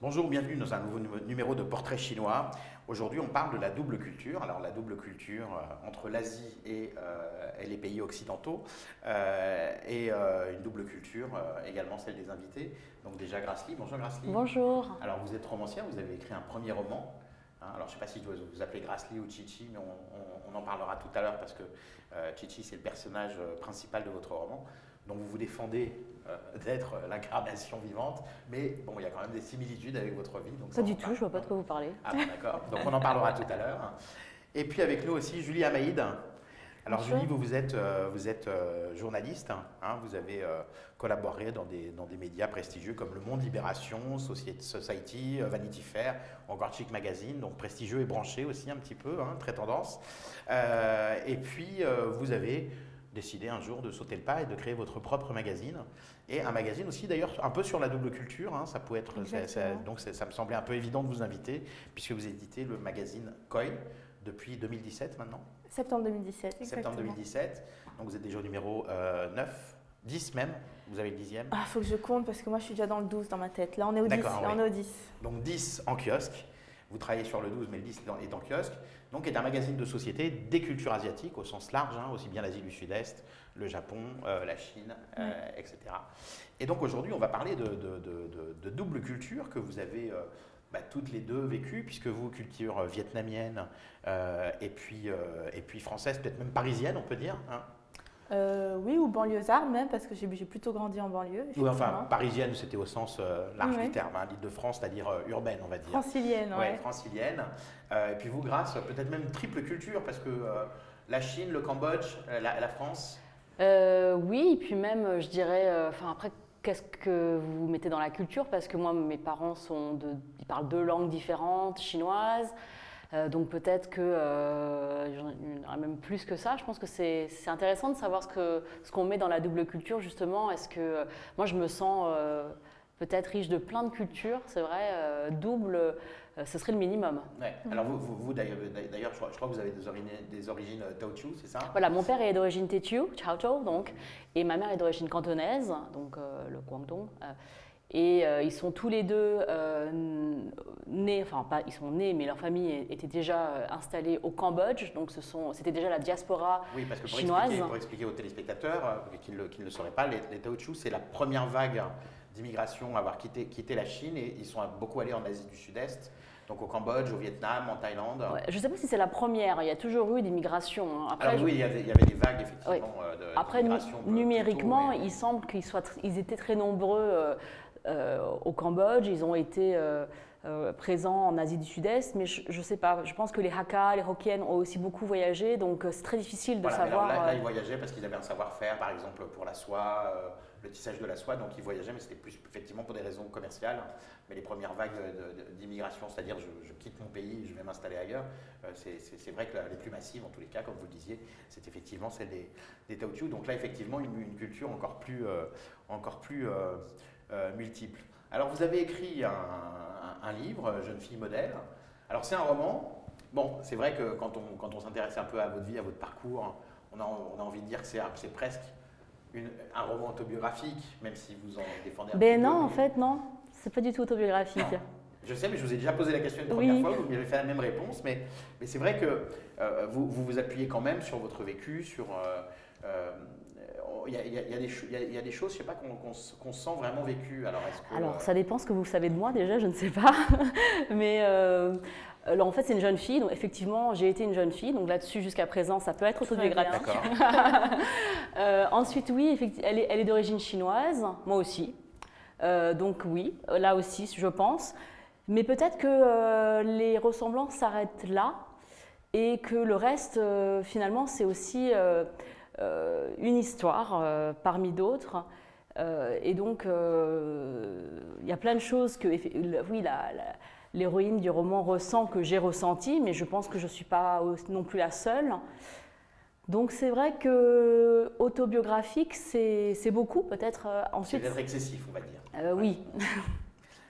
Bonjour, bienvenue dans un nouveau numéro de Portrait chinois. Aujourd'hui, on parle de la double culture. Alors, la double culture entre l'Asie et les pays occidentaux, et une double culture également celle des invités. Donc déjà, Grasly. Bonjour Grasly. Bonjour. Alors, vous êtes romancière, vous avez écrit un premier roman. Alors, je ne sais pas si je dois vous appeler Grasly ou Chichi, mais on en parlera tout à l'heure parce que Chichi, c'est le personnage principal de votre roman. Donc, vous vous défendez d'être l'incarnation vivante, mais bon, il y a quand même des similitudes avec votre vie. Donc Pas du tout, je vois pas de quoi vous parlez. Ah, bon, d'accord. Donc, on en parlera tout à l'heure. Et puis, avec nous aussi, Julie Amaïd. Alors, Bonjour. Julie, vous êtes journaliste. Vous avez collaboré dans des médias prestigieux comme Le Monde, Libération, Society, Vanity Fair, ou encore Chic Magazine, donc prestigieux et branché aussi un petit peu, très tendance. Et puis, vous avez décidé un jour de sauter le pas et de créer votre propre magazine. Et un magazine aussi, d'ailleurs, un peu sur la double culture. Ça peut être, donc ça me semblait un peu évident de vous inviter, puisque vous éditez le magazine Koi depuis 2017 maintenant. Septembre 2017, exactement. Septembre 2017. Donc vous êtes déjà au numéro 9, 10 même. Vous avez le 10e. Ah, faut que je compte parce que moi je suis déjà dans le 12 dans ma tête. Là on est au 10. D'accord, Là oui. on est au 10. Donc 10 en kiosque. Vous travaillez sur le 12, mais le 10 est en kiosque. Donc, c'est un magazine de société des cultures asiatiques au sens large, aussi bien l'Asie du Sud-Est, le Japon, la Chine, etc. Et donc, aujourd'hui, on va parler de double culture que vous avez toutes les deux vécues, puisque vous, culture vietnamienne et puis française, peut-être même parisienne, on peut dire. Oui, ou banlieusard même, parce que j'ai plutôt grandi en banlieue. Oui, enfin, parisienne, c'était au sens large du terme, l'Île-de-France, c'est-à-dire urbaine, on va dire. Francilienne, ouais. Francilienne. Et puis vous, Grace, peut-être même triple culture, parce que la Chine, le Cambodge, la France. Oui, et puis même, je dirais, après, qu'est-ce que vous mettez dans la culture? Parce que moi, mes parents ils parlent deux langues différentes, chinoises. Donc peut-être que j'en ai même plus que ça. Je pense que c'est intéressant de savoir ce qu'on met dans la double culture justement. Est-ce que moi je me sens peut-être riche de plein de cultures, c'est vrai, double, ce serait le minimum. Ouais. Alors vous d'ailleurs, je crois que vous avez des origines Teochew, c'est ça? Voilà, mon père est d'origine Teochew, Chaozhou donc, et ma mère est d'origine cantonaise, donc le Guangdong. Et ils sont tous les deux nés, enfin pas ils sont nés, mais leur famille était déjà installée au Cambodge, donc c'était déjà la diaspora chinoise. Oui, parce que pour expliquer aux téléspectateurs qui ne le sauraient pas, les Teochew, c'est la première vague d'immigration à avoir quitté la Chine, et ils sont beaucoup allés en Asie du Sud-Est, donc au Cambodge, au Vietnam, en Thaïlande. Ouais, je ne sais pas si c'est la première, il y a toujours eu des migrations. Après, alors oui, il y avait des vagues effectivement Après, d'immigration. numériquement, il semble qu'ils étaient très nombreux au Cambodge, ils ont été présents en Asie du Sud-Est, mais je ne sais pas, je pense que les Hakka, les Hokkien ont aussi beaucoup voyagé, donc c'est très difficile de savoir. Là, ils voyageaient parce qu'ils avaient un savoir-faire, par exemple pour la soie, le tissage de la soie, donc ils voyageaient, mais c'était plus effectivement pour des raisons commerciales. Mais les premières vagues d'immigration, c'est-à-dire je quitte mon pays, je vais m'installer ailleurs, c'est vrai que les plus massives, en tous les cas, comme vous le disiez, c'est effectivement celle des Teochew. Donc là, effectivement, une culture encore plus multiple. Alors, vous avez écrit un livre, Jeune fille modèle. Alors, c'est un roman. Bon, c'est vrai que quand on s'intéresse un peu à votre vie, à votre parcours, on a envie de dire que c'est presque un roman autobiographique, même si vous en défendez un petit peu. Non, en fait, non. C'est pas du tout autobiographique. Non. Je sais, mais je vous ai déjà posé la question une première fois, vous m'avez fait la même réponse, mais c'est vrai que vous appuyez quand même sur votre vécu, sur... Il y a des choses, je ne sais pas, qu'on sent vraiment vécues. Alors, ça dépend ce que vous savez de moi déjà, je ne sais pas. Mais alors, en fait, c'est une jeune fille. Donc, effectivement, j'ai été une jeune fille. Donc, là-dessus, jusqu'à présent, ça peut être autobiographique. Ensuite, oui, elle est d'origine chinoise, moi aussi. Donc, oui, là aussi, je pense. Mais peut-être que les ressemblances s'arrêtent là et que le reste, finalement, c'est aussi... une histoire parmi d'autres. Et donc, il y a plein de choses que, oui, l'héroïne du roman ressent que j'ai ressenti, mais je pense que je ne suis pas non plus la seule. Donc, c'est vrai que autobiographique, c'est beaucoup, peut-être. Ensuite, c'est peut-être excessif, on va dire. Oui.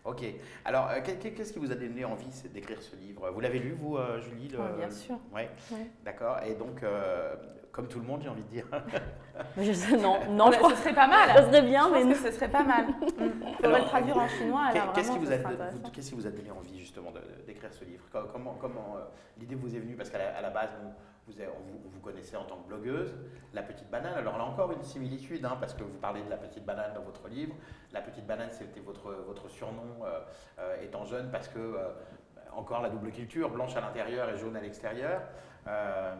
Ok. Alors, qu'est-ce qui vous a donné envie d'écrire ce livre? Vous l'avez lu, vous, Julie? Bien sûr. Ouais. Ouais. D'accord. Et donc, comme tout le monde, j'ai envie de dire. Non, je crois ce serait pas mal. que ce serait bien, Je mais pense que ce serait pas mal. Il faudrait le traduire en chinois. Alors Qu'est-ce vraiment, qui ce serait intéressant. vous a donné envie justement d'écrire ce livre? Comment l'idée vous est venue? Parce qu'à la base, on vous connaissait en tant que blogueuse, La Petite Banane. Alors là encore une similitude, hein, parce que vous parlez de La Petite Banane dans votre livre. La Petite Banane, c'était votre surnom étant jeune, parce que encore la double culture, blanche à l'intérieur et jaune à l'extérieur.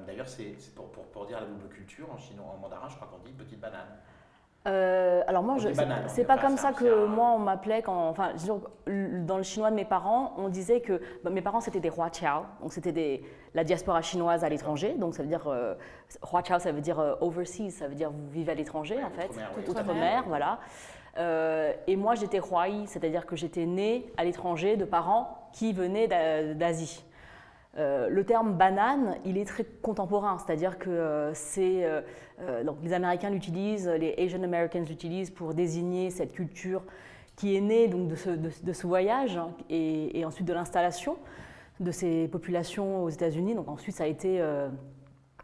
D'ailleurs, c'est pour dire la double culture en chinois, en mandarin, je crois qu'on dit petite banane. Alors moi, c'est pas comme ça que moi on m'appelait enfin, dans le chinois de mes parents, on disait que mes parents c'était des huaqiao, donc c'était la diaspora chinoise à l'étranger, donc ça veut dire huaqiao, ça veut dire overseas, ça veut dire vous vivez à l'étranger en fait, outre-mer, voilà. Et moi j'étais huai, c'est-à-dire que j'étais née à l'étranger de parents qui venaient d'Asie. Le terme banane, il est très contemporain, c'est-à-dire que donc les Américains l'utilisent, les Asian Americans l'utilisent pour désigner cette culture qui est née donc, de ce voyage, hein, et ensuite de l'installation de ces populations aux États-Unis. Donc ensuite ça a été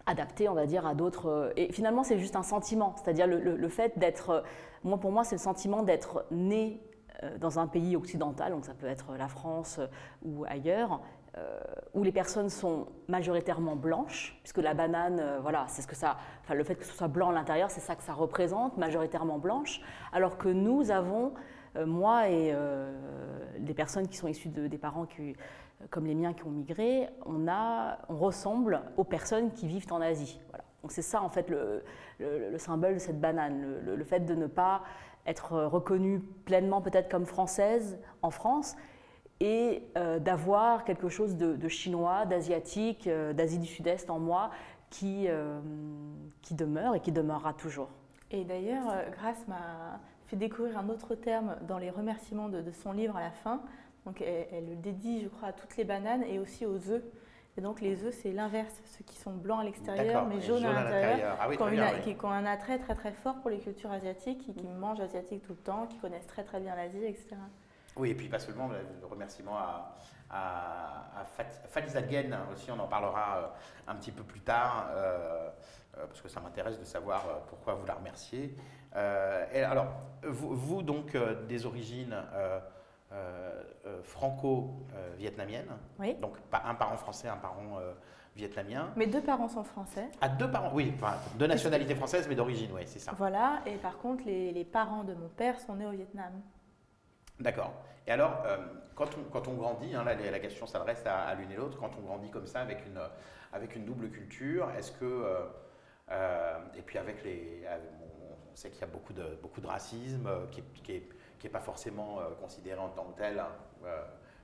adapté, on va dire, à d'autres. Et finalement c'est juste un sentiment, c'est-à-dire le fait d'être, pour moi c'est le sentiment d'être né dans un pays occidental, donc ça peut être la France ou ailleurs, où les personnes sont majoritairement blanches, puisque la banane, voilà, c'est ce que ça, enfin, le fait que ce soit blanc à l'intérieur, c'est ça que ça représente, majoritairement blanche, alors que nous avons, moi et des personnes qui sont issues des parents comme les miens qui ont migré, on ressemble aux personnes qui vivent en Asie. Voilà. Donc c'est ça en fait le symbole de cette banane, le fait de ne pas être reconnue pleinement peut-être comme française en France, et d'avoir quelque chose de chinois, d'asiatique, d'Asie du Sud-Est en moi qui demeure et qui demeurera toujours. Et d'ailleurs, Grace m'a fait découvrir un autre terme dans les remerciements de son livre à la fin. Donc elle le dédie, je crois, à toutes les bananes et aussi aux œufs. Et donc les œufs, c'est l'inverse, ceux qui sont blancs à l'extérieur mais jaunes à l'intérieur, ah oui, qui ont un attrait très très fort pour les cultures asiatiques, qui mangent asiatique tout le temps, qui connaissent très très bien l'Asie, etc. Oui, et puis pas seulement, le remerciement à Faliza Gen aussi, on en parlera un petit peu plus tard, parce que ça m'intéresse de savoir pourquoi vous la remerciez. Et alors, vous donc, des origines franco-vietnamiennes, oui. Donc un parent français, un parent vietnamien. Mes deux parents sont français. Ah, deux parents, oui, enfin, de nationalité française, mais d'origine, oui, c'est ça. Voilà, et par contre, les parents de mon père sont nés au Vietnam. D'accord. Et alors, quand on grandit, hein, là, la question s'adresse à l'une et l'autre, quand on grandit comme ça avec une double culture, est-ce que, et puis on sait qu'il y a beaucoup de racisme qui est pas forcément considéré en tant que tel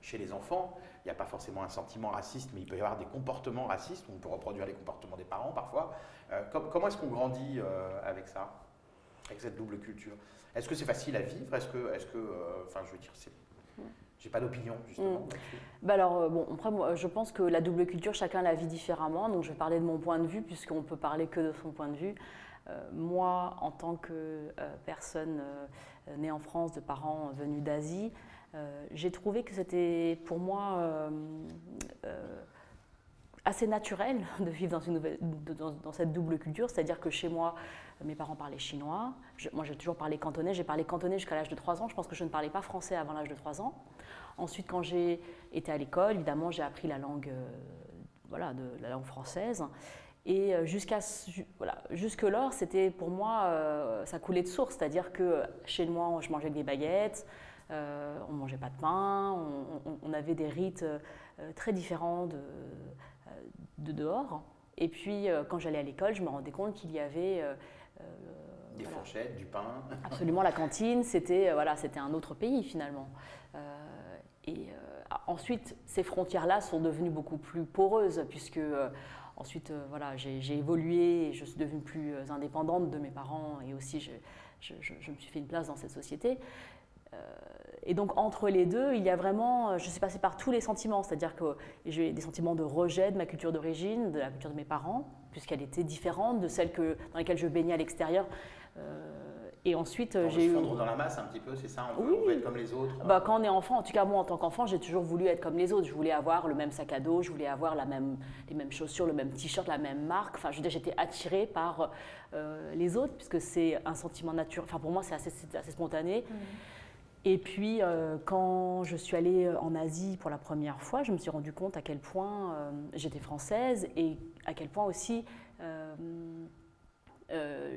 chez les enfants. Il n'y a pas forcément un sentiment raciste, mais il peut y avoir des comportements racistes. On peut reproduire les comportements des parents parfois. Comment est-ce qu'on grandit avec ça, avec cette double culture? Est-ce que c'est facile à vivre? Enfin, je veux dire, j'ai pas d'opinion justement là-dessus. Bah alors, après, moi, je pense que la double culture, chacun la vit différemment. Donc, je vais parler de mon point de vue, puisqu'on peut parler que de son point de vue. Moi, en tant que personne née en France, de parents venus d'Asie, j'ai trouvé que c'était pour moi assez naturel de vivre dans cette double culture, c'est-à-dire que chez moi, mes parents parlaient chinois, moi j'ai toujours parlé cantonais, j'ai parlé cantonais jusqu'à l'âge de 3 ans, je pense que je ne parlais pas français avant l'âge de 3 ans. Ensuite, quand j'ai été à l'école, évidemment, j'ai appris la langue, la langue française. Et jusque-là, c'était pour moi, ça coulait de source, c'est-à-dire que chez moi, je mangeais avec des baguettes, on ne mangeait pas de pain, on avait des rites très différents de dehors. Et puis, quand j'allais à l'école, je me rendais compte qu'il y avait des fourchettes, du pain. Absolument, la cantine, c'était un autre pays finalement. Ensuite, ces frontières-là sont devenues beaucoup plus poreuses, puisque ensuite, j'ai évolué et je suis devenue plus indépendante de mes parents, et aussi je me suis fait une place dans cette société. Et donc entre les deux, il y a vraiment, je suis passée par tous les sentiments, c'est-à-dire que j'ai des sentiments de rejet de ma culture d'origine, de la culture de mes parents, puisqu'elle était différente de celle dans laquelle je baignais à l'extérieur. Et ensuite, On veut j'ai se eu... fondre dans la masse un petit peu, c'est ça? Oui. On veut être comme les autres? Bah, quand on est enfant, en tout cas moi en tant qu'enfant, j'ai toujours voulu être comme les autres. Je voulais avoir le même sac à dos, je voulais avoir les mêmes chaussures, le même t-shirt, la même marque. Enfin, je veux dire, j'étais attirée par les autres puisque c'est un sentiment naturel. Enfin, pour moi, c'est assez spontané. Et puis, quand je suis allée en Asie pour la première fois, je me suis rendu compte à quel point j'étais française et à quel point aussi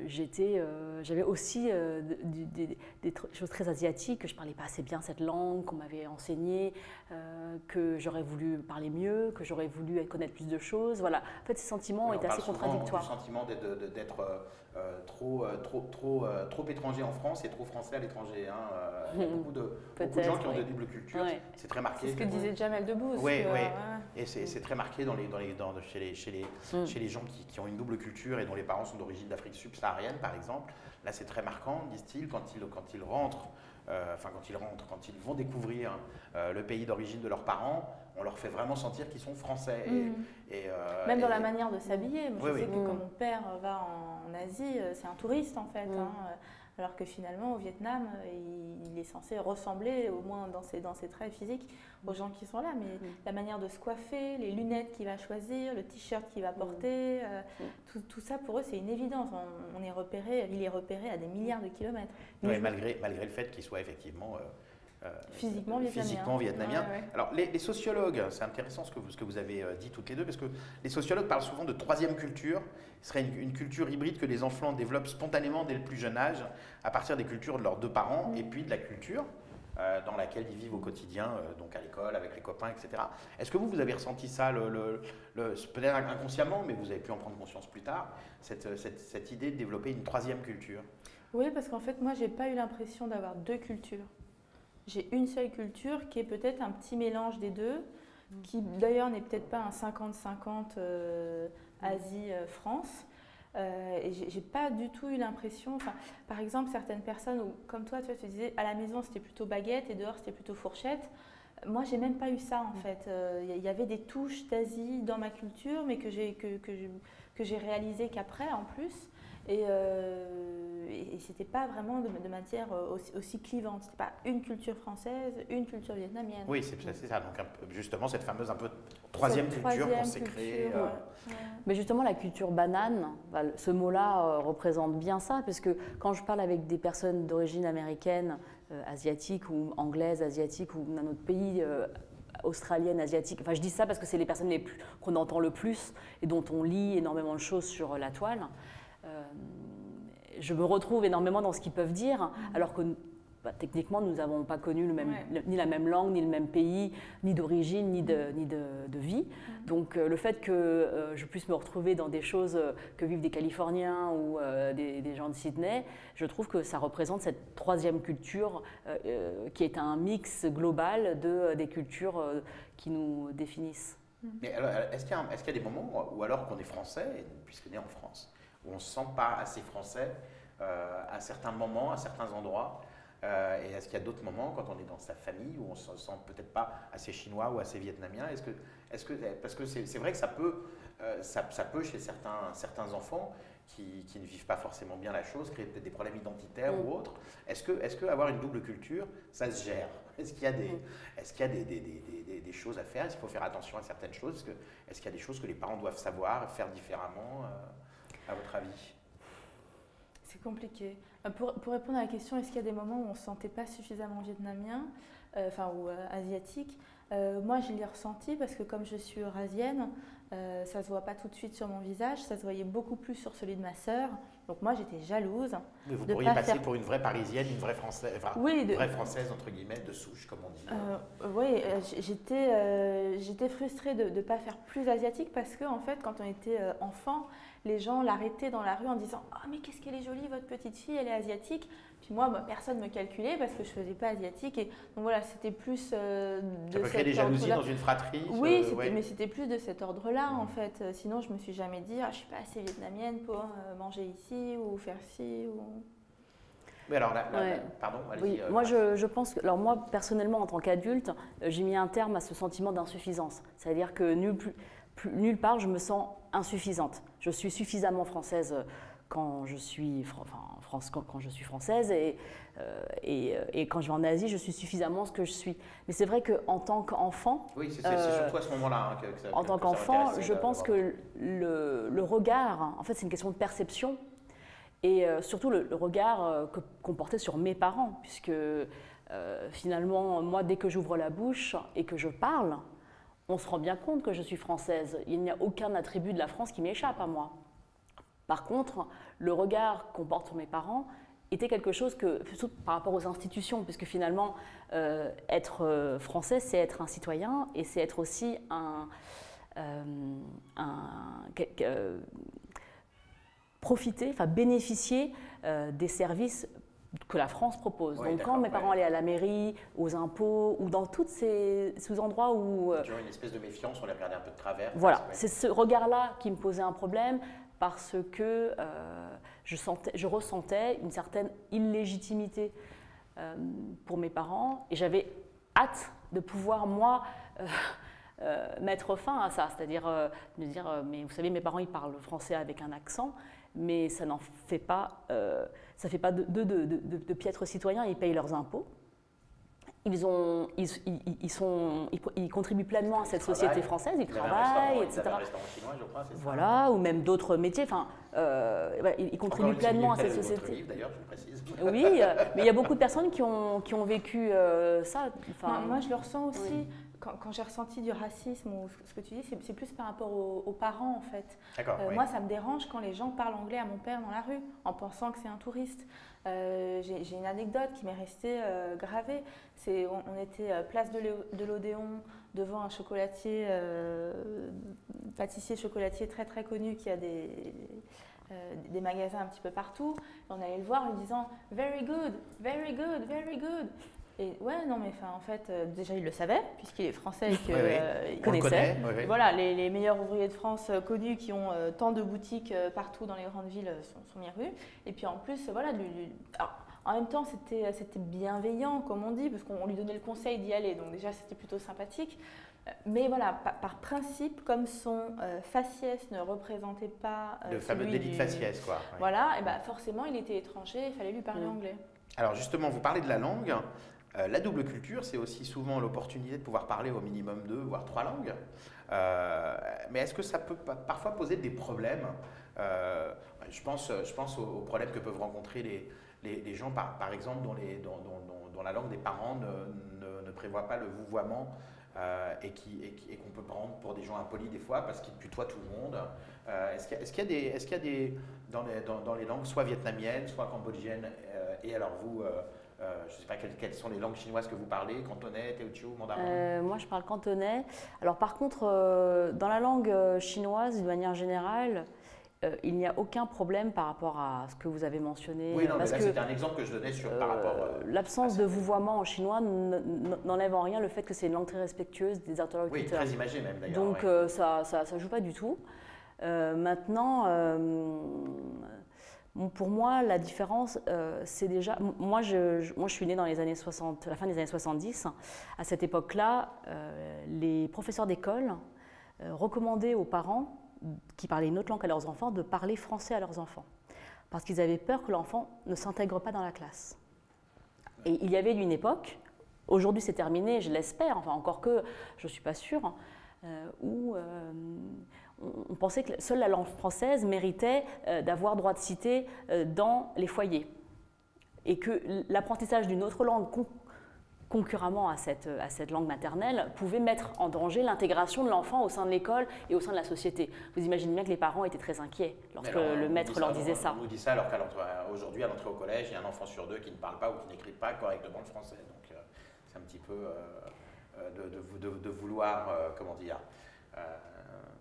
j'avais aussi des choses très asiatiques, que je ne parlais pas assez bien cette langue, qu'on m'avait enseignée, que j'aurais voulu parler mieux, que j'aurais voulu connaître plus de choses. Voilà. En fait, ces sentiments étaient assez contradictoires. On parle souvent du sentiment d'être trop étranger en France et trop français à l'étranger. Hein. Il y a beaucoup de gens qui ont de double culture. Ouais. C'est très marqué. C'est ce que disait Jamel Debbouze. Oui, oui. Ouais. Et c'est très marqué chez les gens qui ont une double culture et dont les parents sont d'origine d'Afrique subsaharienne, par exemple. Là, c'est très marquant, disent-ils, quand ils rentrent, quand ils vont découvrir le pays d'origine de leurs parents, on leur fait vraiment sentir qu'ils sont français. Même dans la manière de s'habiller. Moi, je sais oui. que quand mon père va en Asie, c'est un touriste en fait. Hein, alors que finalement, au Vietnam, il est censé ressembler, au moins dans ses traits physiques, aux gens qui sont là. Mais la manière de se coiffer, les lunettes qu'il va choisir, le t-shirt qu'il va porter, tout ça pour eux, c'est une évidence. Il est repéré à des milliards de kilomètres. Oui, malgré le fait qu'il soit effectivement physiquement vietnamien. Ouais. Alors, les sociologues, c'est intéressant ce que vous avez dit toutes les deux, parce que les sociologues parlent souvent de troisième culture. Ce serait une culture hybride que les enfants développent spontanément dès le plus jeune âge, à partir des cultures de leurs deux parents, et puis de la culture dans laquelle ils vivent au quotidien, donc à l'école, avec les copains, etc. Est-ce que vous avez ressenti ça, peut-être inconsciemment, mais vous avez pu en prendre conscience plus tard, cette idée de développer une troisième culture? Oui, parce qu'en fait, moi, j'ai pas eu l'impression d'avoir deux cultures. J'ai une seule culture qui est peut-être un petit mélange des deux, qui d'ailleurs n'est peut-être pas un 50-50 Asie-France. Et j'ai pas du tout eu l'impression, par exemple, certaines personnes, comme toi, tu disais, à la maison c'était plutôt baguette et dehors c'était plutôt fourchette. Moi, j'ai même pas eu ça en fait. Il y avait des touches d'Asie dans ma culture, mais que j'ai réalisé qu'après en plus. Et c'était pas vraiment de matière aussi clivante. C'était pas une culture française, une culture vietnamienne. Oui, c'est ça. Donc justement, cette fameuse troisième culture qu'on s'est créée. Mais justement, la culture banane, ce mot-là représente bien ça, parce que quand je parle avec des personnes d'origine américaine, asiatique ou anglaise, asiatique ou d'un autre pays, australienne, asiatique, enfin je dis ça parce que c'est les personnes qu'on entend le plus et dont on lit énormément de choses sur la toile. Je me retrouve énormément dans ce qu'ils peuvent dire, alors que techniquement, nous n'avons pas connu ni la même langue, ni le même pays, ni d'origine, ni de vie. Donc le fait que je puisse me retrouver dans des choses que vivent des Californiens ou des gens de Sydney, je trouve que ça représente cette troisième culture qui est un mix global des cultures qui nous définissent. Mais alors, est-ce qu'il y a des moments où alors qu'on est français, puisqu'on est en France, où on ne se sent pas assez français à certains moments, à certains endroits, et est-ce qu'il y a d'autres moments, quand on est dans sa famille, où on ne se sent peut-être pas assez chinois ou assez vietnamien? Parce que c'est vrai que ça peut chez certains enfants qui ne vivent pas forcément bien la chose, créer peut-être des problèmes identitaires ou autres. Est-ce que avoir une double culture, ça se gère? Est-ce qu'il y a des choses à faire? Est-ce qu'il faut faire attention à certaines choses? Est-ce qu'il y a des choses que les parents doivent savoir, faire différemment, à votre avis? C'est compliqué. Pour répondre à la question, est-ce qu'il y a des moments où on ne se sentait pas suffisamment vietnamien, ou asiatique? Moi, je l'ai ressenti parce que comme je suis eurasienne, ça ne se voit pas tout de suite sur mon visage, ça se voyait beaucoup plus sur celui de ma sœur. Donc moi, j'étais jalouse. Mais vous pourriez passer pour une vraie Parisienne, une vraie Française, vraie Française entre guillemets, de souche, comme on dit. Oui, j'étais frustrée de ne pas faire plus asiatique parce que en fait, quand on était enfant, les gens l'arrêtaient dans la rue en disant « Ah, mais qu'est-ce qu'elle est jolie, votre petite fille, elle est asiatique !» Puis moi, personne ne me calculait parce que je ne faisais pas asiatique. Et donc voilà, c'était plus de ça peut créer des jalousies dans une fratrie. Oui, mais c'était plus de cet ordre-là en fait. Sinon, je ne me suis jamais dit « Ah, je ne suis pas assez vietnamienne pour manger ici ou faire ci. » Mais alors, pardon, allez-y. Oui, moi je pense que, alors moi personnellement en tant qu'adulte, j'ai mis un terme à ce sentiment d'insuffisance. C'est-à-dire que nulle part je me sens insuffisante. Je suis suffisamment française quand je suis quand je suis française et quand je vais en Asie, je suis suffisamment ce que je suis. Mais c'est vrai qu'en tant qu'enfant, oui, c'est surtout à ce moment-là hein, en tant qu'enfant, je pense que le regard, en fait, c'est une question de perception et surtout le regard qu'on portait sur mes parents, puisque finalement, moi, dès que j'ouvre la bouche et que je parle, on se rend bien compte que je suis française. Il n'y a aucun attribut de la France qui m'échappe à moi. Par contre, le regard qu'on porte sur mes parents était quelque chose que, surtout par rapport aux institutions, puisque finalement, être français, c'est être un citoyen et c'est être aussi profiter, enfin bénéficier des services que la France propose. Oui, donc quand mes parents allaient à la mairie, aux impôts, ou dans tous ces endroits où... toujours une espèce de méfiance, on les regardait un peu de travers. Voilà, c'est ce regard-là qui me posait un problème, parce que je ressentais une certaine illégitimité pour mes parents, et j'avais hâte de pouvoir, moi, mettre fin à ça, c'est-à-dire me dire, mais vous savez, mes parents, ils parlent français avec un accent, mais ça n'en fait pas, ça fait pas de piètres citoyens, ils payent leurs impôts. Ils contribuent pleinement à cette société française, ils travaillent, etc. Chinois, je crois, voilà, ou même d'autres métiers. Enfin, ils contribuent pleinement à cette société. Livre, d'ailleurs, je le précise. Oui, mais il y a beaucoup de personnes qui ont vécu ça. Enfin, moi, je le ressens aussi. Oui. Quand j'ai ressenti du racisme ou ce que tu dis, c'est plus par rapport aux parents en fait. Oui. Moi, ça me dérange quand les gens parlent anglais à mon père dans la rue en pensant que c'est un touriste. J'ai une anecdote qui m'est restée gravée. On était place de l'Odéon devant un chocolatier, pâtissier chocolatier très très connu qui a des magasins un petit peu partout. Et on allait le voir en lui disant « very good, very good, very good ». Et ouais, non, mais en fait, déjà, il le savait, puisqu'il est français et qu'il connaissait. Oui. Voilà, les meilleurs ouvriers de France connus qui ont tant de boutiques partout dans les grandes villes sont mis rue. Et puis en plus, voilà, alors, en même temps, c'était bienveillant, comme on dit, parce qu'on lui donnait le conseil d'y aller. Donc déjà, c'était plutôt sympathique. Mais voilà, par principe, comme son faciès ne représentait pas le fameux délit de faciès, quoi. Oui. Voilà, et forcément, il était étranger, il fallait lui parler anglais. Alors justement, vous parlez de la langue. La double culture, c'est aussi souvent l'opportunité de pouvoir parler au minimum 2, voire 3 langues. Mais est-ce que ça peut parfois poser des problèmes je pense aux problèmes que peuvent rencontrer les gens, par exemple, dont la langue des parents ne prévoit pas le vouvoiement et qu'on peut prendre pour des gens impolis des fois parce qu'ils tutoient tout le monde. Est-ce qu'il y a des dans les langues soit vietnamiennes, soit cambodgiennes et alors vous je ne sais pas quelles sont les langues chinoises que vous parlez, cantonais, téotiou, mandarin. Moi, je parle cantonais. Alors, par contre, dans la langue chinoise, de manière générale, il n'y a aucun problème par rapport à ce que vous avez mentionné. Oui, non, mais là, c'était un exemple que je donnais par rapport. L'absence de vouvoiement en chinois n'enlève en rien le fait que c'est une langue très respectueuse des interlocuteurs. Oui, très imagée même d'ailleurs. Donc, ça ne joue pas du tout. Maintenant. Pour moi, la différence, c'est déjà... Moi, je suis née dans les années 60, la fin des années 70. À cette époque-là, les professeurs d'école recommandaient aux parents qui parlaient une autre langue à leurs enfants de parler français à leurs enfants. Parce qu'ils avaient peur que l'enfant ne s'intègre pas dans la classe. Et il y avait une époque, aujourd'hui c'est terminé, je l'espère, enfin encore que je ne suis pas sûre, où... on pensait que seule la langue française méritait d'avoir droit de cité dans les foyers et que l'apprentissage d'une autre langue concurremment à cette langue maternelle pouvait mettre en danger l'intégration de l'enfant au sein de l'école et au sein de la société. Vous imaginez bien que les parents étaient très inquiets lorsque le maître leur disait ça. On nous dit ça alors qu'aujourd'hui, à l'entrée au collège, il y a un enfant sur 2 qui ne parle pas ou qui n'écrit pas correctement le français. Donc c'est un petit peu de vouloir, comment dire,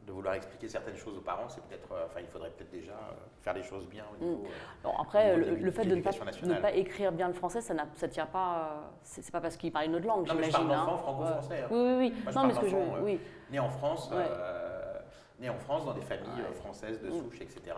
de vouloir expliquer certaines choses aux parents, c'est peut-être, il faudrait peut-être déjà faire les choses bien au niveau. Après, le fait de ne pas écrire bien le français, ça ne tient pas. C'est pas parce qu'il parle une autre langue, j'imagine. Non, mais je parle d'enfants franco-français. Oui. Moi, non, mais ce que je. Oui. Né en France, dans des familles françaises de souche, etc.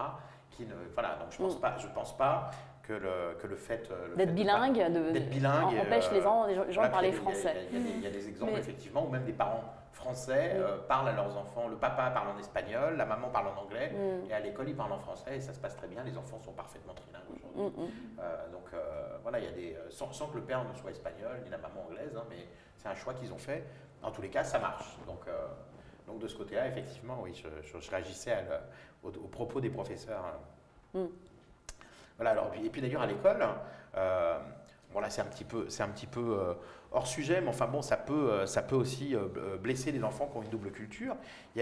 Voilà, donc je pense pas que le fait d'être bilingue, d'être bilingue empêche les gens voilà, de parler il y a des- français. il y a des exemples, effectivement, où même des parents français parlent à leurs enfants. Le papa parle en espagnol, la maman parle en anglais, et à l'école, ils parlent en français, et ça se passe très bien. Les enfants sont parfaitement trilingues aujourd'hui. Donc voilà, il y a sans que le père ne soit espagnol, ni la maman anglaise, hein, mais c'est un choix qu'ils ont fait. En tous les cas, ça marche. Donc de ce côté-là, effectivement, oui, je réagissais aux propos des professeurs. Voilà, alors, et puis d'ailleurs, à l'école, bon là c'est un petit peu hors sujet, mais enfin bon, ça peut aussi blesser les enfants qui ont une double culture. Il y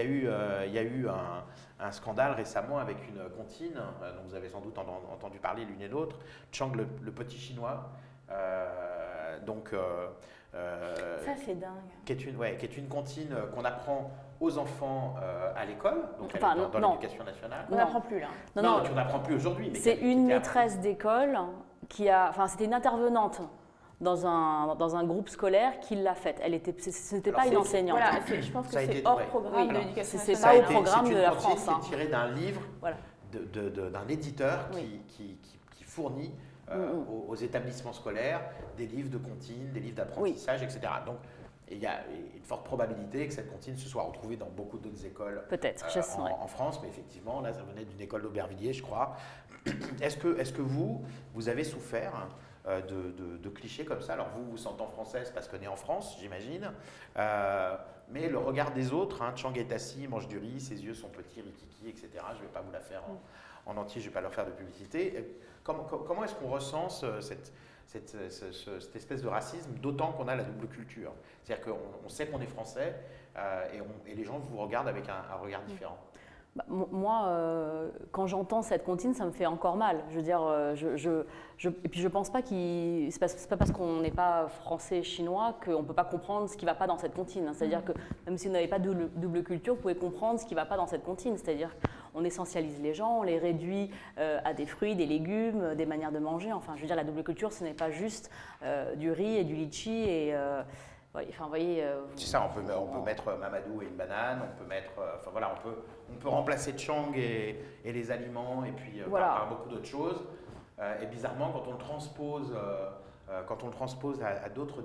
a eu un scandale récemment avec une comptine, dont vous avez sans doute entendu parler l'une et l'autre, Chang le petit chinois. Ça c'est dingue. Qui est une comptine qu'on apprend aux enfants à l'école, donc Enfin, dans l'éducation nationale. On n'apprend plus là. Non, tu n'apprends plus aujourd'hui. C'est une maîtresse d'école c'était une intervenante dans un groupe scolaire qui l'a faite. Ce n'était pas une enseignante. Voilà, je pense que c'est hors programme de l'éducation c'est nationale. pas au programme de la France. C'est tiré d'un livre d'un éditeur qui fournit aux établissements scolaires des livres de comptine, des livres d'apprentissage, etc. Donc, il y a une forte probabilité que cette comptine se soit retrouvée dans beaucoup d'autres écoles en France, mais effectivement, là, ça venait d'une école d'Aubervilliers, je crois. Est-ce que vous avez souffert de clichés comme ça? Alors vous sentant française parce qu'on est en France, j'imagine, mais le regard des autres, Chang est assis, mange du riz, ses yeux sont petits, rikiki, etc. Je ne vais pas vous la faire en entier, je ne vais pas leur faire de publicité. Comment est-ce qu'on recense cette espèce de racisme, d'autant qu'on a la double culture? C'est-à-dire qu'on sait qu'on est français et les gens vous regardent avec un regard différent. Moi, quand j'entends cette comptine, ça me fait encore mal. Je veux dire, et puis je pense pas c'est pas parce qu'on n'est pas français chinois qu'on peut pas comprendre ce qui va pas dans cette comptine. C'est-à-dire que même si vous n'avez pas de double culture, vous pouvez comprendre ce qui va pas dans cette comptine. C'est-à-dire qu'on essentialise les gens, on les réduit à des fruits, des légumes, des manières de manger. Enfin, je veux dire, la double culture, ce n'est pas juste du riz et du litchi et enfin, vous voyez, c'est ça, on peut mettre Mamadou et une banane, on peut mettre, on peut remplacer Chang et les aliments et puis par beaucoup d'autres choses. Et bizarrement, quand on le transpose à d'autres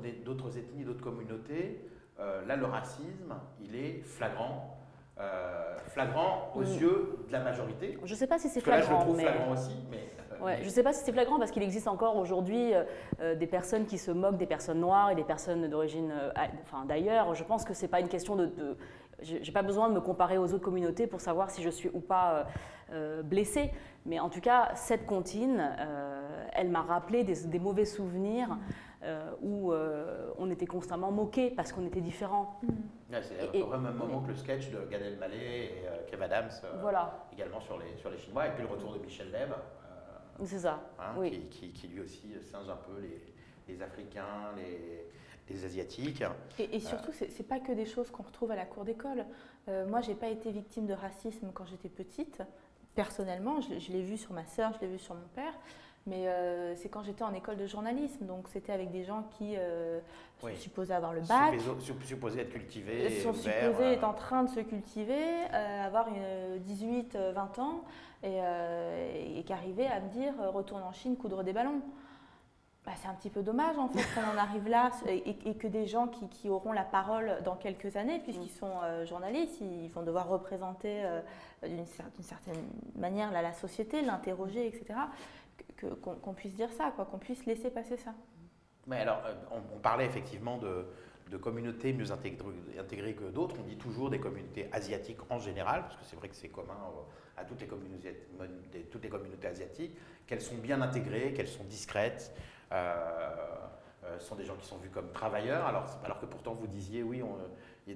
ethnies, d'autres communautés, là le racisme, il est flagrant aux yeux de la majorité. Je ne sais pas si c'est flagrant. Là, je le trouve mais... flagrant aussi, mais... Je ne sais pas si c'est flagrant parce qu'il existe encore aujourd'hui des personnes qui se moquent des personnes noires et des personnes d'origine d'ailleurs. Je pense que ce n'est pas une question je n'ai pas besoin de me comparer aux autres communautés pour savoir si je suis ou pas blessée. Mais en tout cas, cette comptine, elle m'a rappelé des mauvais souvenirs où on était constamment moqué parce qu'on était différents. C'est au même moment que le sketch de Gad Elmaleh et Kev Adams, également sur les Chinois, et puis le retour de Michel Leb. C'est ça, qui lui aussi singe un peu les Africains, les Asiatiques. Et surtout, ce n'est pas que des choses qu'on retrouve à la cour d'école. Moi, je n'ai pas été victime de racisme quand j'étais petite. Personnellement, je l'ai vu sur ma sœur, je l'ai vu sur mon père. Mais c'est quand j'étais en école de journalisme. Donc, c'était avec des gens qui sont supposés avoir le bac. Supposés être cultivés. Sont supposés être en train de se cultiver, avoir 18-20 ans. Et qui arrivait à me dire retourne en Chine coudre des ballons. C'est un petit peu dommage en fait qu'on en arrive là et que des gens qui auront la parole dans quelques années puisqu'ils sont journalistes, ils vont devoir représenter d'une certaine manière la société, l'interroger, etc. Qu'on puisse dire ça, qu'on puisse laisser passer ça. Mais alors, on parlait effectivement de communautés mieux intégrées que d'autres. On dit toujours des communautés asiatiques en général, parce que c'est vrai que c'est commun à toutes les communautés asiatiques, qu'elles sont bien intégrées, qu'elles sont discrètes, sont des gens qui sont vus comme travailleurs, alors que pourtant vous disiez, oui,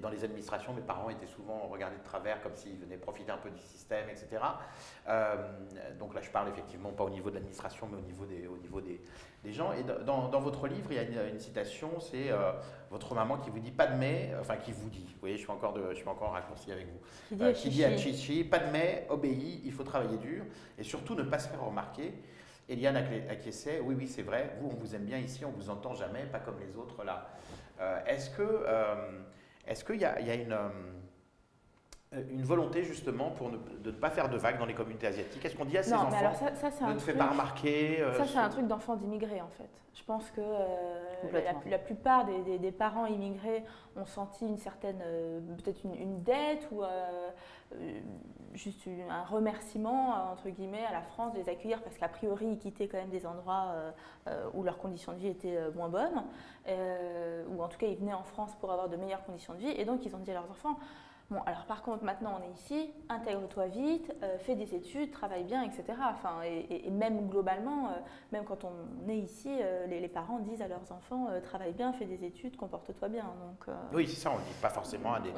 dans les administrations, mes parents étaient souvent regardés de travers comme s'ils venaient profiter un peu du système, etc. Donc là, je parle effectivement pas au niveau de l'administration, mais au niveau des gens. Et dans votre livre, il y a une citation, c'est votre maman qui vous dit Padmé, enfin qui vous dit, vous voyez, je suis encore en raccourci avec vous, qui dit à Chichi, Padmé, obéis, il faut travailler dur et surtout ne pas se faire remarquer. Eliane acquiesçait, oui, c'est vrai, vous, on vous aime bien ici, on vous entend jamais, pas comme les autres là. Est-ce qu'il y a une volonté justement de ne pas faire de vagues dans les communautés asiatiques. Est-ce qu'on dit à ces Non, enfants mais alors ça c'est ne un te fais truc. pas remarquer Ça, c'est un truc d'enfants d'immigrés, en fait. Je pense que Complètement. la plupart des parents immigrés ont senti une certaine, peut-être une dette ou juste un remerciement, entre guillemets, à la France de les accueillir parce qu'a priori, ils quittaient quand même des endroits où leurs conditions de vie étaient moins bonnes, ou en tout cas, ils venaient en France pour avoir de meilleures conditions de vie, et donc ils ont dit à leurs enfants, bon, alors par contre, maintenant on est ici, intègre-toi vite, fais des études, travaille bien, etc. Enfin, et même globalement, même quand on est ici, les parents disent à leurs enfants, travaille bien, fais des études, comporte-toi bien. Donc, oui, c'est ça, on ne dit pas forcément à des.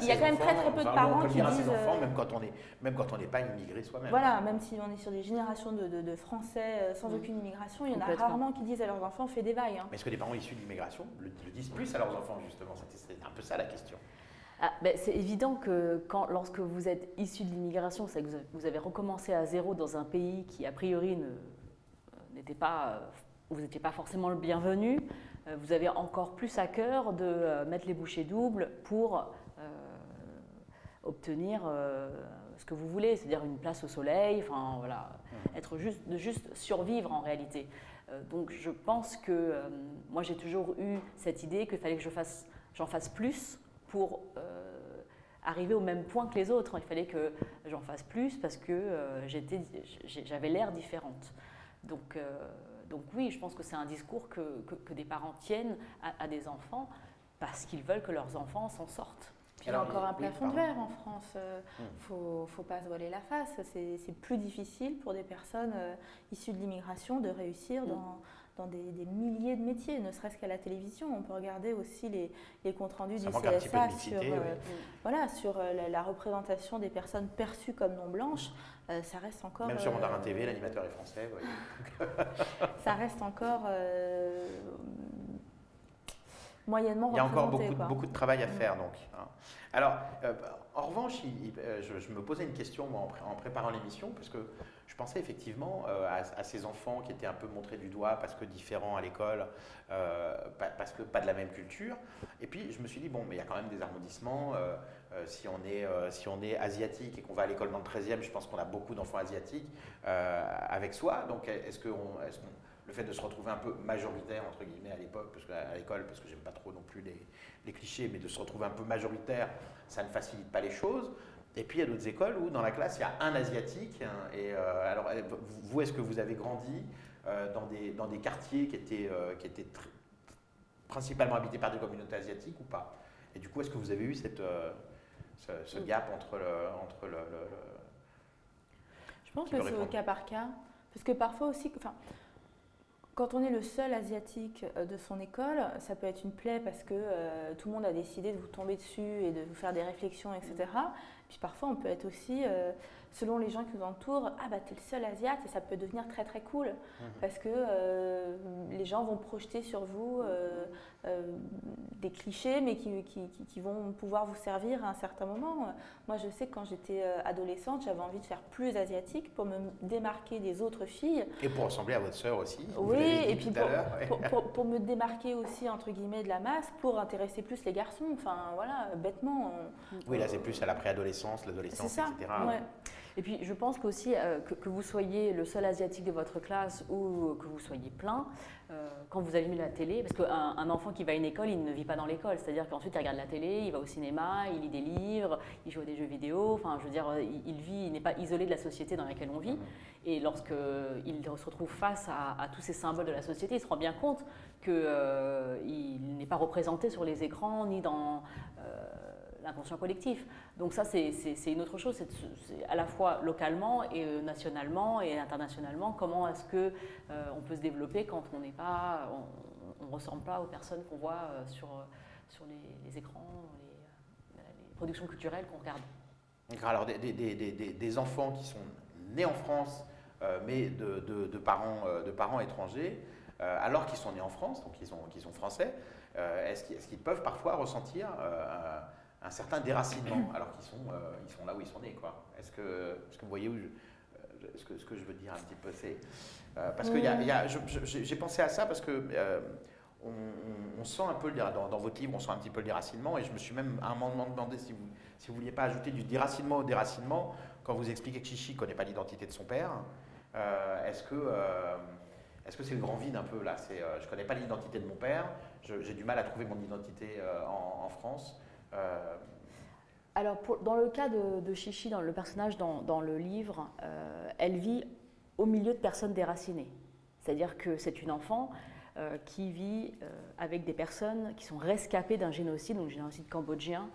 Il y a quand même très très peu de parents qui dire à disent. ses enfants, même quand on n'est pas immigré soi-même. Voilà, même si on est sur des générations de Français sans aucune immigration, il y en a Complètement. rarement qui disent à leurs enfants, fais des vagues. Hein. Mais est-ce que les parents issus de l'immigration le disent plus à leurs enfants, justement? C'est un peu ça la question. C'est évident que lorsque vous êtes issu de l'immigration, c'est que vous avez recommencé à zéro dans un pays qui, a priori, n'était pas, vous n'étiez pas forcément le bienvenu. Vous avez encore plus à cœur de mettre les bouchées doubles pour obtenir ce que vous voulez, c'est-à-dire une place au soleil, enfin voilà, juste survivre en réalité. Donc je pense que moi j'ai toujours eu cette idée qu'il fallait que j'en fasse plus pour arriver au même point que les autres. Il fallait que j'en fasse plus parce que j'avais l'air différente. Donc oui, je pense que c'est un discours que des parents tiennent à des enfants parce qu'ils veulent que leurs enfants s'en sortent. Puis il y a encore un plafond de verre en France. Faut pas se voiler la face. C'est plus difficile pour des personnes issues de l'immigration de réussir dans des milliers de métiers, ne serait-ce qu'à la télévision. On peut regarder aussi les comptes rendus du CSA sur la représentation des personnes perçues comme non blanches. Ça reste encore. Même sur Mandarin TV, l'animateur est français. Ouais. Ça reste encore moyennement Il y a encore représenté, beaucoup de travail à faire. Donc, hein. Alors, en revanche, je me posais une question moi, en préparant l'émission, parce que je pensais effectivement à ces enfants qui étaient un peu montrés du doigt parce que différents à l'école, parce que pas de la même culture. Et puis, je me suis dit, bon, mais il y a quand même des arrondissements. Si on est asiatique et qu'on va à l'école dans le 13e, je pense qu'on a beaucoup d'enfants asiatiques avec soi. Donc, est-ce que le fait de se retrouver un peu majoritaire, entre guillemets, à l'époque, à l'école, parce que j'aime pas trop non plus les clichés, mais de se retrouver un peu majoritaire, ça ne facilite pas les choses. Et puis il y a d'autres écoles où dans la classe, il y a un asiatique. Alors, vous, est-ce que vous avez grandi dans des quartiers qui étaient principalement habités par des communautés asiatiques ou pas? Et du coup, est-ce que vous avez eu ce gap entre le Je pense que c'est au cas par cas. Parce que parfois aussi, quand on est le seul asiatique de son école, ça peut être une plaie parce que tout le monde a décidé de vous tomber dessus et de vous faire des réflexions, etc. Puis parfois, on peut être aussi, selon les gens qui nous entourent, ah bah t'es le seul asiate, et ça peut devenir très très cool parce que les gens vont projeter sur vous des clichés, mais qui vont pouvoir vous servir à un certain moment. Moi, je sais que quand j'étais adolescente, j'avais envie de faire plus asiatique pour me démarquer des autres filles. Et pour ressembler à votre sœur aussi. Oui, et puis pour me démarquer aussi, entre guillemets, de la masse, pour intéresser plus les garçons. Enfin, voilà, bêtement. Oui, là, c'est plus à la préadolescence, l'adolescence, etc. Ouais. Et puis, je pense qu'aussi, que vous soyez le seul asiatique de votre classe ou que vous soyez plein, quand vous allumez la télé, parce qu'un enfant qui va à une école, il ne vit pas dans l'école. C'est-à-dire qu'ensuite, il regarde la télé, il va au cinéma, il lit des livres, il joue à des jeux vidéo. Enfin, je veux dire, il n'est pas isolé de la société dans laquelle on vit. Et lorsqu'il se retrouve face à tous ces symboles de la société, il se rend bien compte qu'il n'est pas représenté sur les écrans ni dans l'inconscient collectif. Donc ça, c'est une autre chose, c'est à la fois localement et nationalement et internationalement, comment est-ce que on peut se développer quand on n'est pas, on ressemble pas aux personnes qu'on voit sur les écrans, les productions culturelles qu'on regarde. Alors des enfants qui sont nés en France, mais de parents étrangers, alors qu'ils sont nés en France, donc qu'ils sont français, est-ce qu'ils peuvent parfois ressentir un certain déracinement, alors qu'ils sont là où ils sont nés, quoi. Est-ce que vous voyez ce que je veux dire un petit peu, c'est parce que j'ai pensé à ça parce que on sent un peu, dans votre livre, on sent un petit peu le déracinement, et je me suis même à un moment demandé si vous ne vouliez pas ajouter du déracinement au déracinement, quand vous expliquez que Chichi ne connaît pas l'identité de son père. Est-ce que c'est le grand vide un peu là? Je ne connais pas l'identité de mon père, j'ai du mal à trouver mon identité en France. Alors, dans le cas de Chichi, dans le personnage dans le livre, elle vit au milieu de personnes déracinées. C'est-à-dire que c'est une enfant qui vit avec des personnes qui sont rescapées d'un génocide, donc le génocide cambodgien.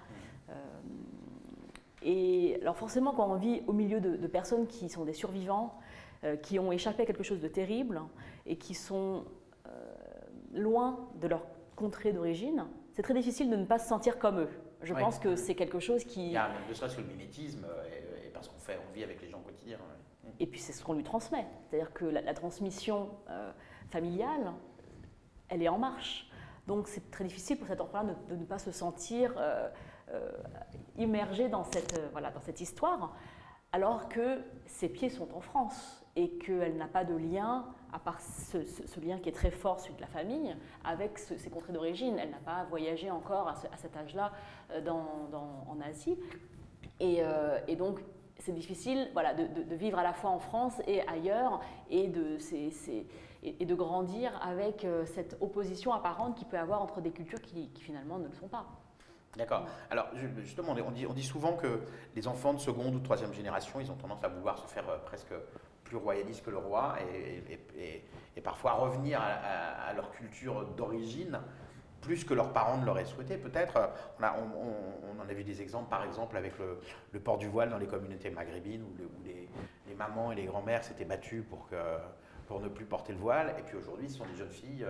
Et alors forcément, quand on vit au milieu de personnes qui sont des survivants, qui ont échappé à quelque chose de terrible et qui sont loin de leur contrée d'origine, c'est très difficile de ne pas se sentir comme eux. Je pense que c'est quelque chose qui… Il y a ne serait-ce que le mimétisme, et parce on vit avec les gens au quotidien. Et puis c'est ce qu'on lui transmet. C'est-à-dire que la transmission familiale, elle est en marche. Donc c'est très difficile pour cet enfant-là de ne pas se sentir immergé dans cette histoire, alors que ses pieds sont en France et qu'elle n'a pas de lien, à part ce lien qui est très fort, celui de la famille, avec ses contrées d'origine. Elle n'a pas voyagé encore à cet âge-là en Asie. Et donc, c'est difficile de vivre à la fois en France et ailleurs et de grandir avec cette opposition apparente qu'il peut y avoir entre des cultures qui finalement ne le sont pas. D'accord. Alors justement, on dit souvent que les enfants de seconde ou de troisième génération, ils ont tendance à vouloir se faire presque plus royalistes que le roi et parfois revenir à leur culture d'origine plus que leurs parents ne l'auraient souhaité. Peut-être, on en a vu des exemples, par exemple avec le port du voile dans les communautés maghrébines où les mamans et les grands-mères s'étaient battues pour ne plus porter le voile. Et puis aujourd'hui, ce sont des jeunes filles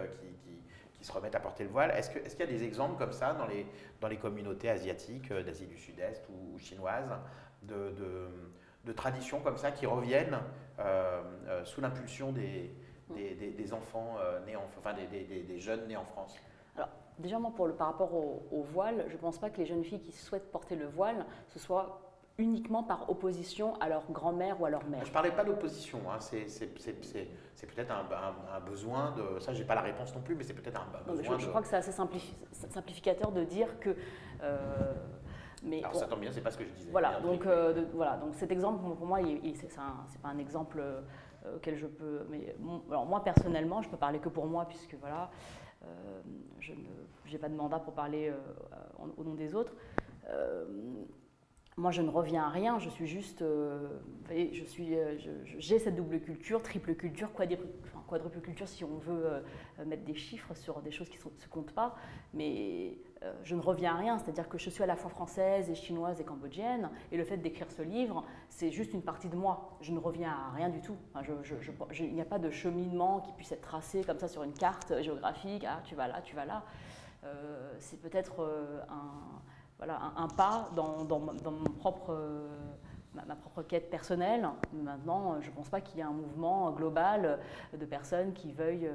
qui se remettent à porter le voile. Est-ce qu'il y a des exemples comme ça dans les communautés asiatiques, d'Asie du Sud-Est ou chinoises, de traditions comme ça qui reviennent sous l'impulsion des enfants nés des jeunes nés en France? Alors, déjà, moi, par rapport au voile, je ne pense pas que les jeunes filles qui souhaitent porter le voile, ce soit uniquement par opposition à leur grand-mère ou à leur mère. Je ne parlais pas d'opposition, hein. C'est peut-être un besoin de… Ça, je n'ai pas la réponse non plus, mais c'est peut-être un besoin je crois que c'est assez simplificateur de dire que… Alors ça tombe bien, c'est pas ce que je disais. Voilà, donc cet exemple, pour moi, c'est pas un exemple auquel je peux… Alors moi, personnellement, je peux parler que pour moi, puisque voilà… je n'ai pas de mandat pour parler au nom des autres. Moi, je ne reviens à rien, je suis juste… j'ai cette double culture, triple culture, quadruple culture, si on veut mettre des chiffres sur des choses qui ne se comptent pas. Mais je ne reviens à rien, c'est-à-dire que je suis à la fois française et chinoise et cambodgienne. Et le fait d'écrire ce livre, c'est juste une partie de moi. Je ne reviens à rien du tout. Enfin, il n'y a pas de cheminement qui puisse être tracé comme ça sur une carte géographique. Ah, tu vas là, tu vas là. C'est peut-être un pas dans ma propre quête personnelle. Maintenant, je ne pense pas qu'il y ait un mouvement global de personnes qui veuillent…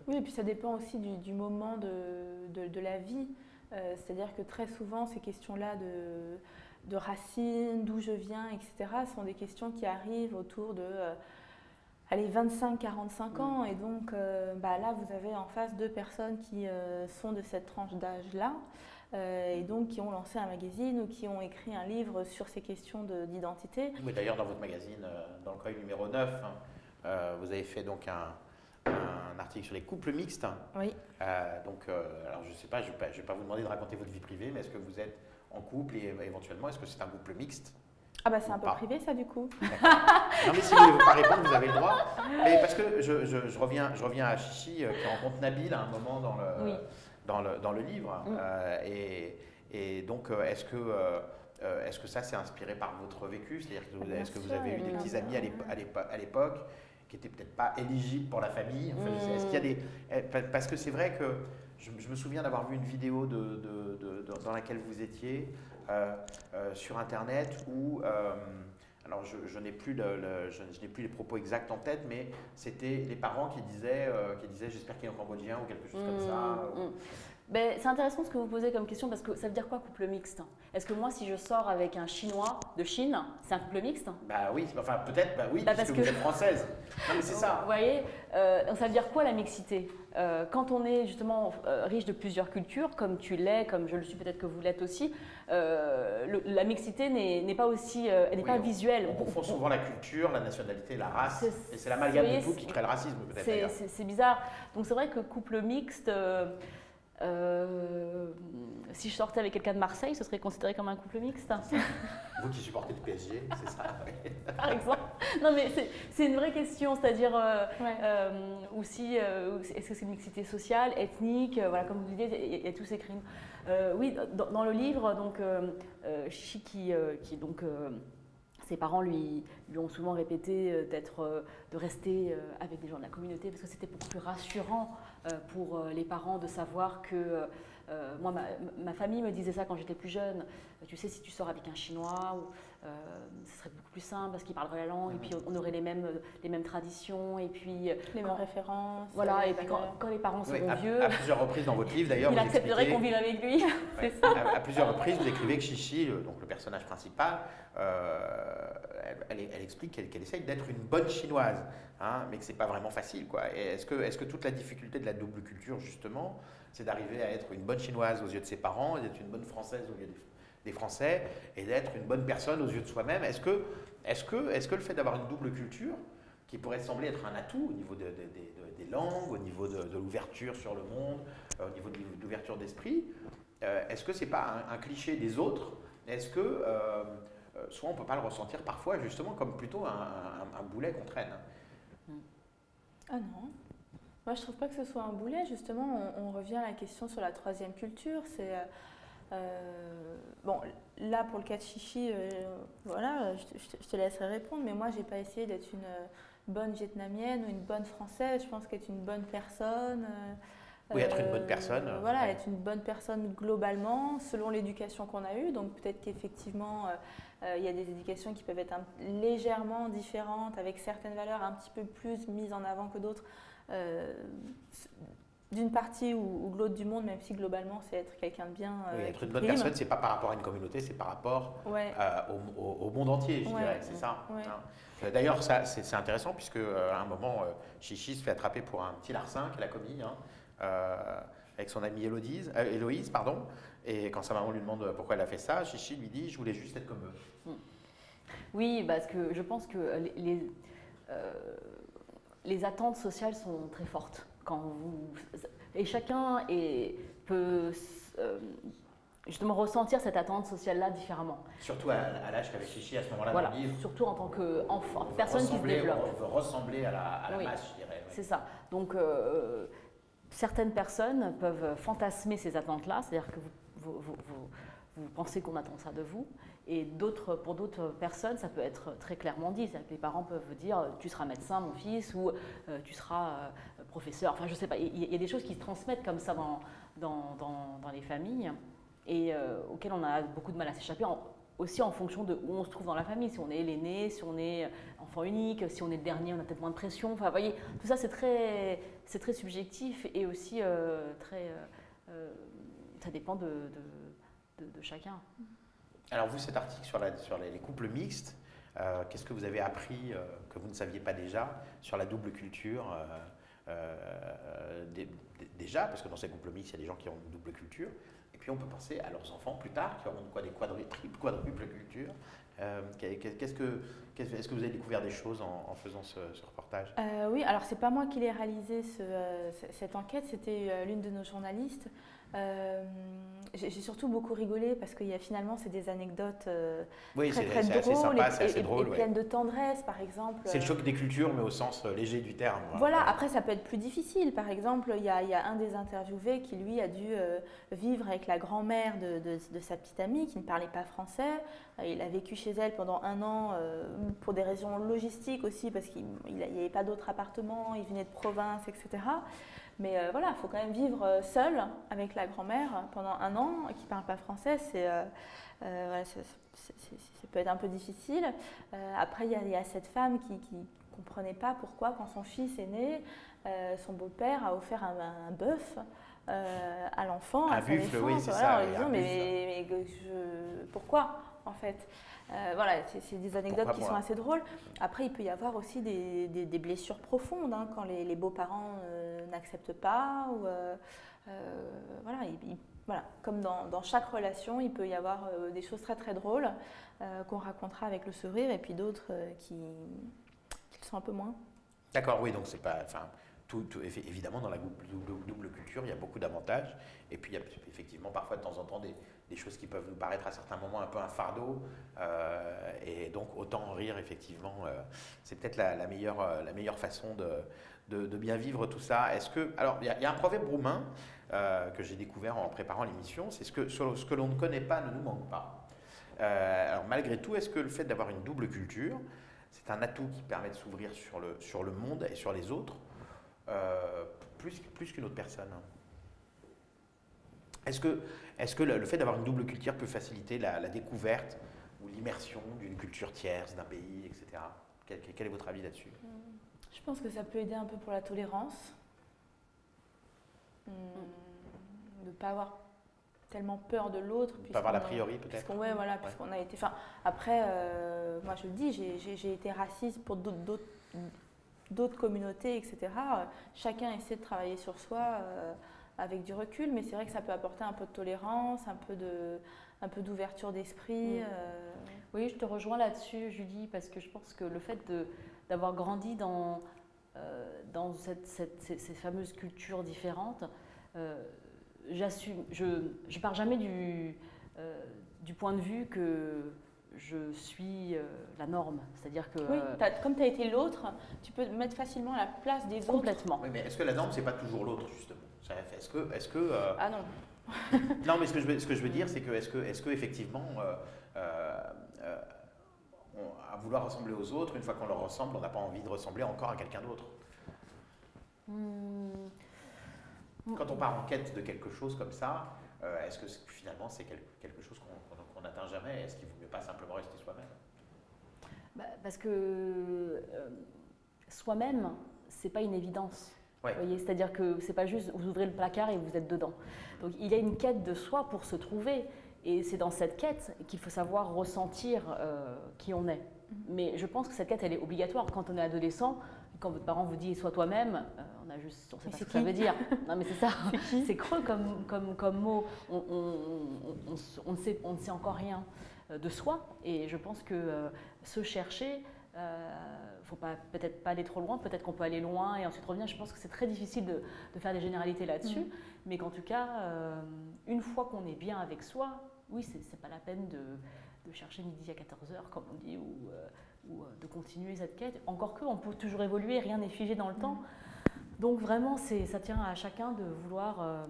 Oui, et puis ça dépend aussi du moment de la vie. C'est-à-dire que très souvent, ces questions-là de racines, d'où je viens, etc., sont des questions qui arrivent autour de 25-45 ans. Et donc, là, vous avez en face deux personnes qui sont de cette tranche d'âge-là. Et donc qui ont lancé un magazine ou qui ont écrit un livre sur ces questions d'identité. Oui, d'ailleurs, dans votre magazine, dans le courrier numéro 9, vous avez fait donc un article sur les couples mixtes. Oui. Alors je ne sais pas, je ne vais pas vous demander de raconter votre vie privée, mais est-ce que vous êtes en couple et éventuellement, est-ce que c'est un couple mixte? Ah bah c'est un peu privé ça du coup. Non mais si vous ne voulez pas répondre, vous avez le droit. Mais parce que je reviens à Chichi qui rencontre Nabil à un moment dans le livre. Et donc, est-ce que ça s'est inspiré par votre vécu? C'est-à-dire, est-ce que vous avez eu des petits amis à l'époque qui n'étaient peut-être pas éligibles pour la famille? Enfin, est-ce qu'il y a des… Parce que c'est vrai que je me souviens d'avoir vu une vidéo dans laquelle vous étiez sur Internet où… alors, je n'ai plus les propos exacts en tête, mais c'était les parents qui disaient j'espère qu'il est cambodgien ou quelque chose comme ça. Ben, c'est intéressant ce que vous posez comme question parce que ça veut dire quoi couple mixte? Est-ce que moi, si je sors avec un Chinois de Chine, c'est un couple mixte? Bah oui, enfin peut-être, bah oui, Bah, puisque parce que- vous êtes française. Non mais c'est ça. Vous voyez, ça veut dire quoi la mixité? Quand on est justement riche de plusieurs cultures, comme tu l'es, comme je le suis, peut-être que vous l'êtes aussi, la mixité n'est pas aussi, elle n'est Oui, pas visuelle. On confond souvent la culture, la nationalité, la race, C'est- et c'est l'amalgame vous de voyez, tout qui crée le racisme peut-être d'ailleurs. C'est bizarre. Donc c'est vrai que couple mixte, si je sortais avec quelqu'un de Marseille, ce serait considéré comme un couple mixte, Vous qui supportez le PSG, c'est ça. Oui. par exemple. Non mais c'est une vraie question, c'est-à-dire Ouais. aussi, est-ce que c'est une mixité sociale, ethnique, voilà, comme vous le disiez, il y a tous ces crimes. Oui, dans le livre, donc, Chichi qui donc ses parents lui ont souvent répété de rester avec des gens de la communauté parce que c'était beaucoup plus rassurant pour les parents de savoir que moi, ma famille me disait ça quand j'étais plus jeune. Tu sais, si tu sors avec un Chinois, ce serait beaucoup plus simple parce qu'il parlerait la langue et puis on aurait les mêmes traditions et puis Les mêmes références. voilà, les et puis valeurs. quand les parents seront Oui, vieux, à plusieurs reprises dans votre livre d'ailleurs, il vous accepterait expliquez- qu'on vive avec lui. Ouais. À plusieurs reprises, vous écrivez que Chichi, donc le personnage principal, elle explique qu'elle essaye d'être une bonne chinoise, hein, mais que c'est pas vraiment facile, quoi. Et est-ce que toute la difficulté de la double culture, justement, c'est d'arriver à être une bonne chinoise aux yeux de ses parents, et d'être une bonne française aux yeux des Français, et d'être une bonne personne aux yeux de soi-même. Est-ce que le fait d'avoir une double culture, qui pourrait sembler être un atout au niveau des langues, au niveau de l'ouverture sur le monde, au niveau de l'ouverture d'esprit, est-ce que c'est pas un cliché des autres? Est-ce que soit on peut pas le ressentir parfois justement comme plutôt un boulet qu'on traîne? Ah non. Moi, je trouve pas que ce soit un boulet. Justement, on revient à la question sur la troisième culture. C'est bon, là pour le cas de Chichi, voilà, je te laisserai répondre. Mais moi, j'ai pas essayé d'être une bonne vietnamienne ou une bonne française. Je pense qu'être une bonne personne. Oui, être une bonne personne. Voilà, Ouais. être une bonne personne globalement, selon l'éducation qu'on a eue. Donc peut-être qu'effectivement, il y a des éducations qui peuvent être légèrement différentes, avec certaines valeurs un petit peu plus mises en avant que d'autres, d'une partie ou de l'autre du monde, même si globalement c'est être quelqu'un de bien. Oui, être qui une bonne prime. personne, c'est pas par rapport à une communauté, c'est par rapport Ouais. au monde entier, je Ouais. dirais, c'est ça. Ouais. Hein. D'ailleurs, ça, c'est intéressant puisque à un moment, Chichi se fait attraper pour un petit larcin qu'elle a commis, hein, avec son amie Héloïse, pardon. Et quand sa maman lui demande pourquoi elle a fait ça, Chichi lui dit « je voulais juste être comme eux ». Oui, parce que je pense que les attentes sociales sont très fortes. Et chacun peut justement ressentir cette attente sociale-là différemment. Surtout à l'âge qu'avait Chichi à ce moment-là Voilà, dans le livre. surtout en tant qu'enfant, On veut personne qui se ressembler- développe. On veut ressembler à la Oui. masse, je dirais. Oui. C'est ça. Donc, certaines personnes peuvent fantasmer ces attentes-là, c'est-à-dire que vous pensez qu'on attend ça de vous, et pour d'autres personnes, ça peut être très clairement dit. C'est-à-dire que les parents peuvent dire tu seras médecin, mon fils, ou tu seras professeur. Enfin, je sais pas. Il y a des choses qui se transmettent comme ça dans les familles et auxquelles on a beaucoup de mal à s'échapper. Aussi en fonction de où on se trouve dans la famille, si on est l'aîné, si on est enfant unique, si on est le dernier, on a peut-être moins de pression. Enfin, vous voyez, tout ça c'est très subjectif et aussi ça dépend de chacun. Alors vous, cet article sur les couples mixtes, qu'est-ce que vous avez appris que vous ne saviez pas déjà sur la double culture déjà, parce que dans ces couples mixtes, il y a des gens qui ont une double culture, et puis on peut penser à leurs enfants plus tard, qui auront quoi, des quadruples cultures. Est-ce que vous avez découvert des choses en faisant ce reportage? Oui, alors c'est pas moi qui l'ai réalisé cette enquête, c'était l'une de nos journalistes. J'ai surtout beaucoup rigolé parce qu'il y a finalement c'est des anecdotes Oui, très c'est assez drôles sympa, c'est assez et drôle. Ouais. pleines de tendresse, par exemple. C'est le choc des cultures, mais au sens léger du terme. Voilà, Ouais. après ça peut être plus difficile. Par exemple, il y a un des interviewés qui lui a dû vivre avec la grand-mère de sa petite amie qui ne parlait pas français. Il a vécu chez elle pendant 1 an pour des raisons logistiques aussi parce qu'il n'y avait pas d'autre appartement, il venait de province, etc. Mais voilà, il faut quand même vivre seul avec la grand-mère pendant 1 an qui ne parle pas français. Voilà, ça peut être un peu difficile. Après, il y a cette femme qui ne comprenait pas pourquoi, quand son fils est né, son beau-père a offert un bœuf à l'enfant, Un à sa buffle, oui, naissance, c'est voilà, ça, en oui, lui un disant buffle. pourquoi en fait. Voilà, c'est des anecdotes Pourquoi qui moi sont assez drôles. Après, il peut y avoir aussi des blessures profondes hein, quand les beaux-parents n'acceptent pas. Ou, voilà, voilà, comme dans chaque relation, il peut y avoir des choses très très drôles qu'on racontera avec le sourire et puis d'autres qui le sont un peu moins. D'accord, oui, donc c'est pas. Enfin, évidemment, dans la double culture, il y a beaucoup d'avantages. Et puis, il y a effectivement parfois de temps en temps des choses qui peuvent nous paraître à certains moments un peu un fardeau. Et donc, autant en rire, effectivement. C'est peut-être la meilleure façon de bien vivre tout ça. Alors, il y a un proverbe roumain que j'ai découvert en préparant l'émission, c'est ce que l'on ne connaît pas ne nous manque pas. Alors, malgré tout, est-ce que le fait d'avoir une double culture, c'est un atout qui permet de s'ouvrir sur le monde et sur les autres, plus qu'une autre personne? Est-ce que le fait d'avoir une double culture peut faciliter la découverte ou l'immersion d'une culture tierce, d'un pays, etc. Quel est votre avis là-dessus? Je pense que ça peut aider un peu pour la tolérance. De ne pas avoir tellement peur de l'autre. Pas avoir l'a priori peut-être. Ouais, voilà, puisqu'on a été. Enfin, après, moi je le dis, j'ai été raciste pour d'autres communautés, etc. Chacun essaie de travailler sur soi avec du recul, mais c'est vrai que ça peut apporter un peu de tolérance, un peu d'ouverture d'esprit. Oui, je te rejoins là-dessus, Julie, parce que je pense que le fait d'avoir grandi dans ces fameuses cultures différentes, j'assume, je pars jamais du point de vue que je suis la norme, c'est-à-dire que… Oui, comme tu as été l'autre, tu peux te mettre facilement à la place des autres. Complètement. Oui, mais est-ce que la norme, c'est pas toujours l'autre, justement? Ah non. Non, mais ce que je veux dire, c'est que est-ce que effectivement, à vouloir ressembler aux autres, une fois qu'on leur ressemble, on n'a pas envie de ressembler encore à quelqu'un d'autre? Quand on part en quête de quelque chose comme ça, est-ce que finalement c'est quelque chose qu'on n'atteint jamais? Est-ce qu'il vaut mieux pas simplement rester soi-même? Parce que soi-même, c'est pas une évidence. Ouais. Vous voyez, c'est-à-dire que c'est pas juste vous ouvrez le placard et vous êtes dedans. Donc il y a une quête de soi pour se trouver, et c'est dans cette quête qu'il faut savoir ressentir qui on est. Mais je pense que cette quête, elle est obligatoire quand on est adolescent. Quand votre parent vous dit sois toi-même, on ne sait pas ce que ça veut dire. Non mais c'est ça, c'est creux comme mot. On ne sait encore rien de soi, et je pense que se chercher, il ne faut peut-être pas aller trop loin, peut-être qu'on peut aller loin et ensuite revenir. Je pense que c'est très difficile de faire des généralités là-dessus, mais qu'en tout cas, une fois qu'on est bien avec soi, oui, c'est pas la peine de chercher midi à 14h, comme on dit, ou de continuer cette quête. Encore qu'on peut toujours évoluer, rien n'est figé dans le temps. Donc vraiment, ça tient à chacun de vouloir,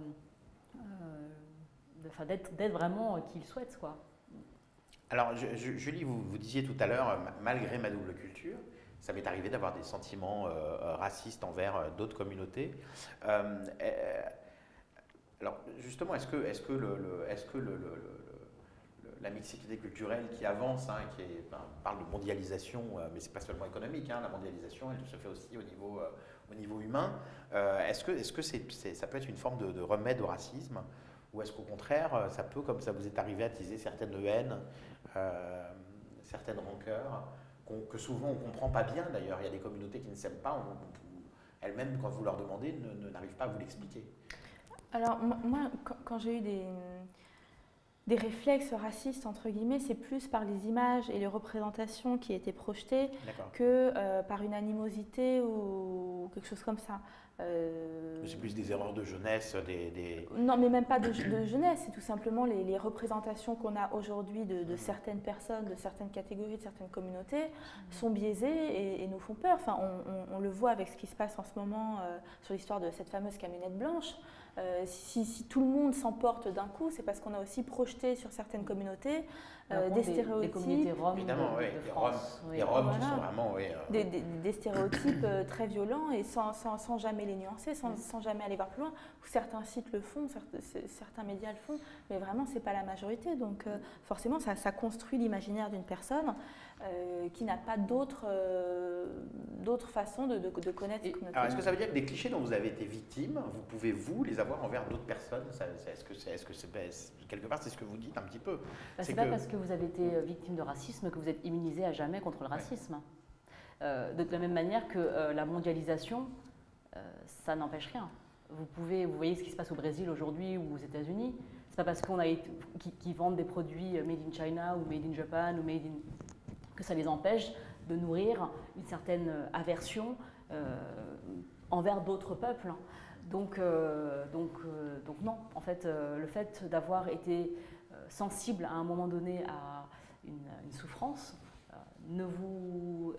d'être vraiment qui il souhaite, quoi. Alors, Julie, vous disiez tout à l'heure, malgré ma double culture, ça m'est arrivé d'avoir des sentiments racistes envers d'autres communautés. Alors, justement, est-ce que la mixité culturelle qui avance, hein, on parle de mondialisation, mais c'est pas seulement économique, hein, la mondialisation, elle se fait aussi au niveau humain. Est-ce que ça peut être une forme de remède au racisme, ou est-ce qu'au contraire, ça peut, comme ça vous est arrivé, attiser certaines haines, certaines rancœurs, que souvent on ne comprend pas bien d'ailleurs? Il y a des communautés qui ne s'aiment pas, elles-mêmes, quand vous leur demandez, n'arrivent pas à vous l'expliquer. Alors moi, quand j'ai eu des réflexes racistes, entre guillemets, c'est plus par les images et les représentations qui étaient projetées que par une animosité ou quelque chose comme ça. C'est plus des erreurs de jeunesse, Non, mais même pas de jeunesse, c'est tout simplement les représentations qu'on a aujourd'hui de certaines personnes, de certaines catégories, de certaines communautés, sont biaisées et nous font peur. Enfin, on le voit avec ce qui se passe en ce moment sur l'histoire de cette fameuse camionnette blanche. Si tout le monde s'emporte d'un coup, c'est parce qu'on a aussi projeté sur certaines communautés des stéréotypes. Les communautés roms, évidemment, oui, de France. les Roms qui sont vraiment… Oui, des stéréotypes très violents et sans jamais les nuancer, sans jamais aller voir plus loin. Certains sites le font, certains médias le font, mais vraiment, ce n'est pas la majorité. Donc forcément, ça construit l'imaginaire d'une personne. qui n'a pas d'autre façon de connaître cette communauté. Alors, est-ce que ça veut dire que des clichés dont vous avez été victime, vous pouvez les avoir envers d'autres personnes? Quelque part, c'est ce que vous dites un petit peu? C'est pas parce que vous avez été victime de racisme que vous êtes immunisé à jamais contre le racisme. De la même manière que la mondialisation, ça n'empêche rien. Vous voyez ce qui se passe au Brésil aujourd'hui ou aux États-Unis. C'est pas parce qu'ils vendent des produits made in China ou made in Japan ou que ça les empêche de nourrir une certaine aversion envers d'autres peuples. Donc non, en fait, le fait d'avoir été sensible à un moment donné à une souffrance ne vous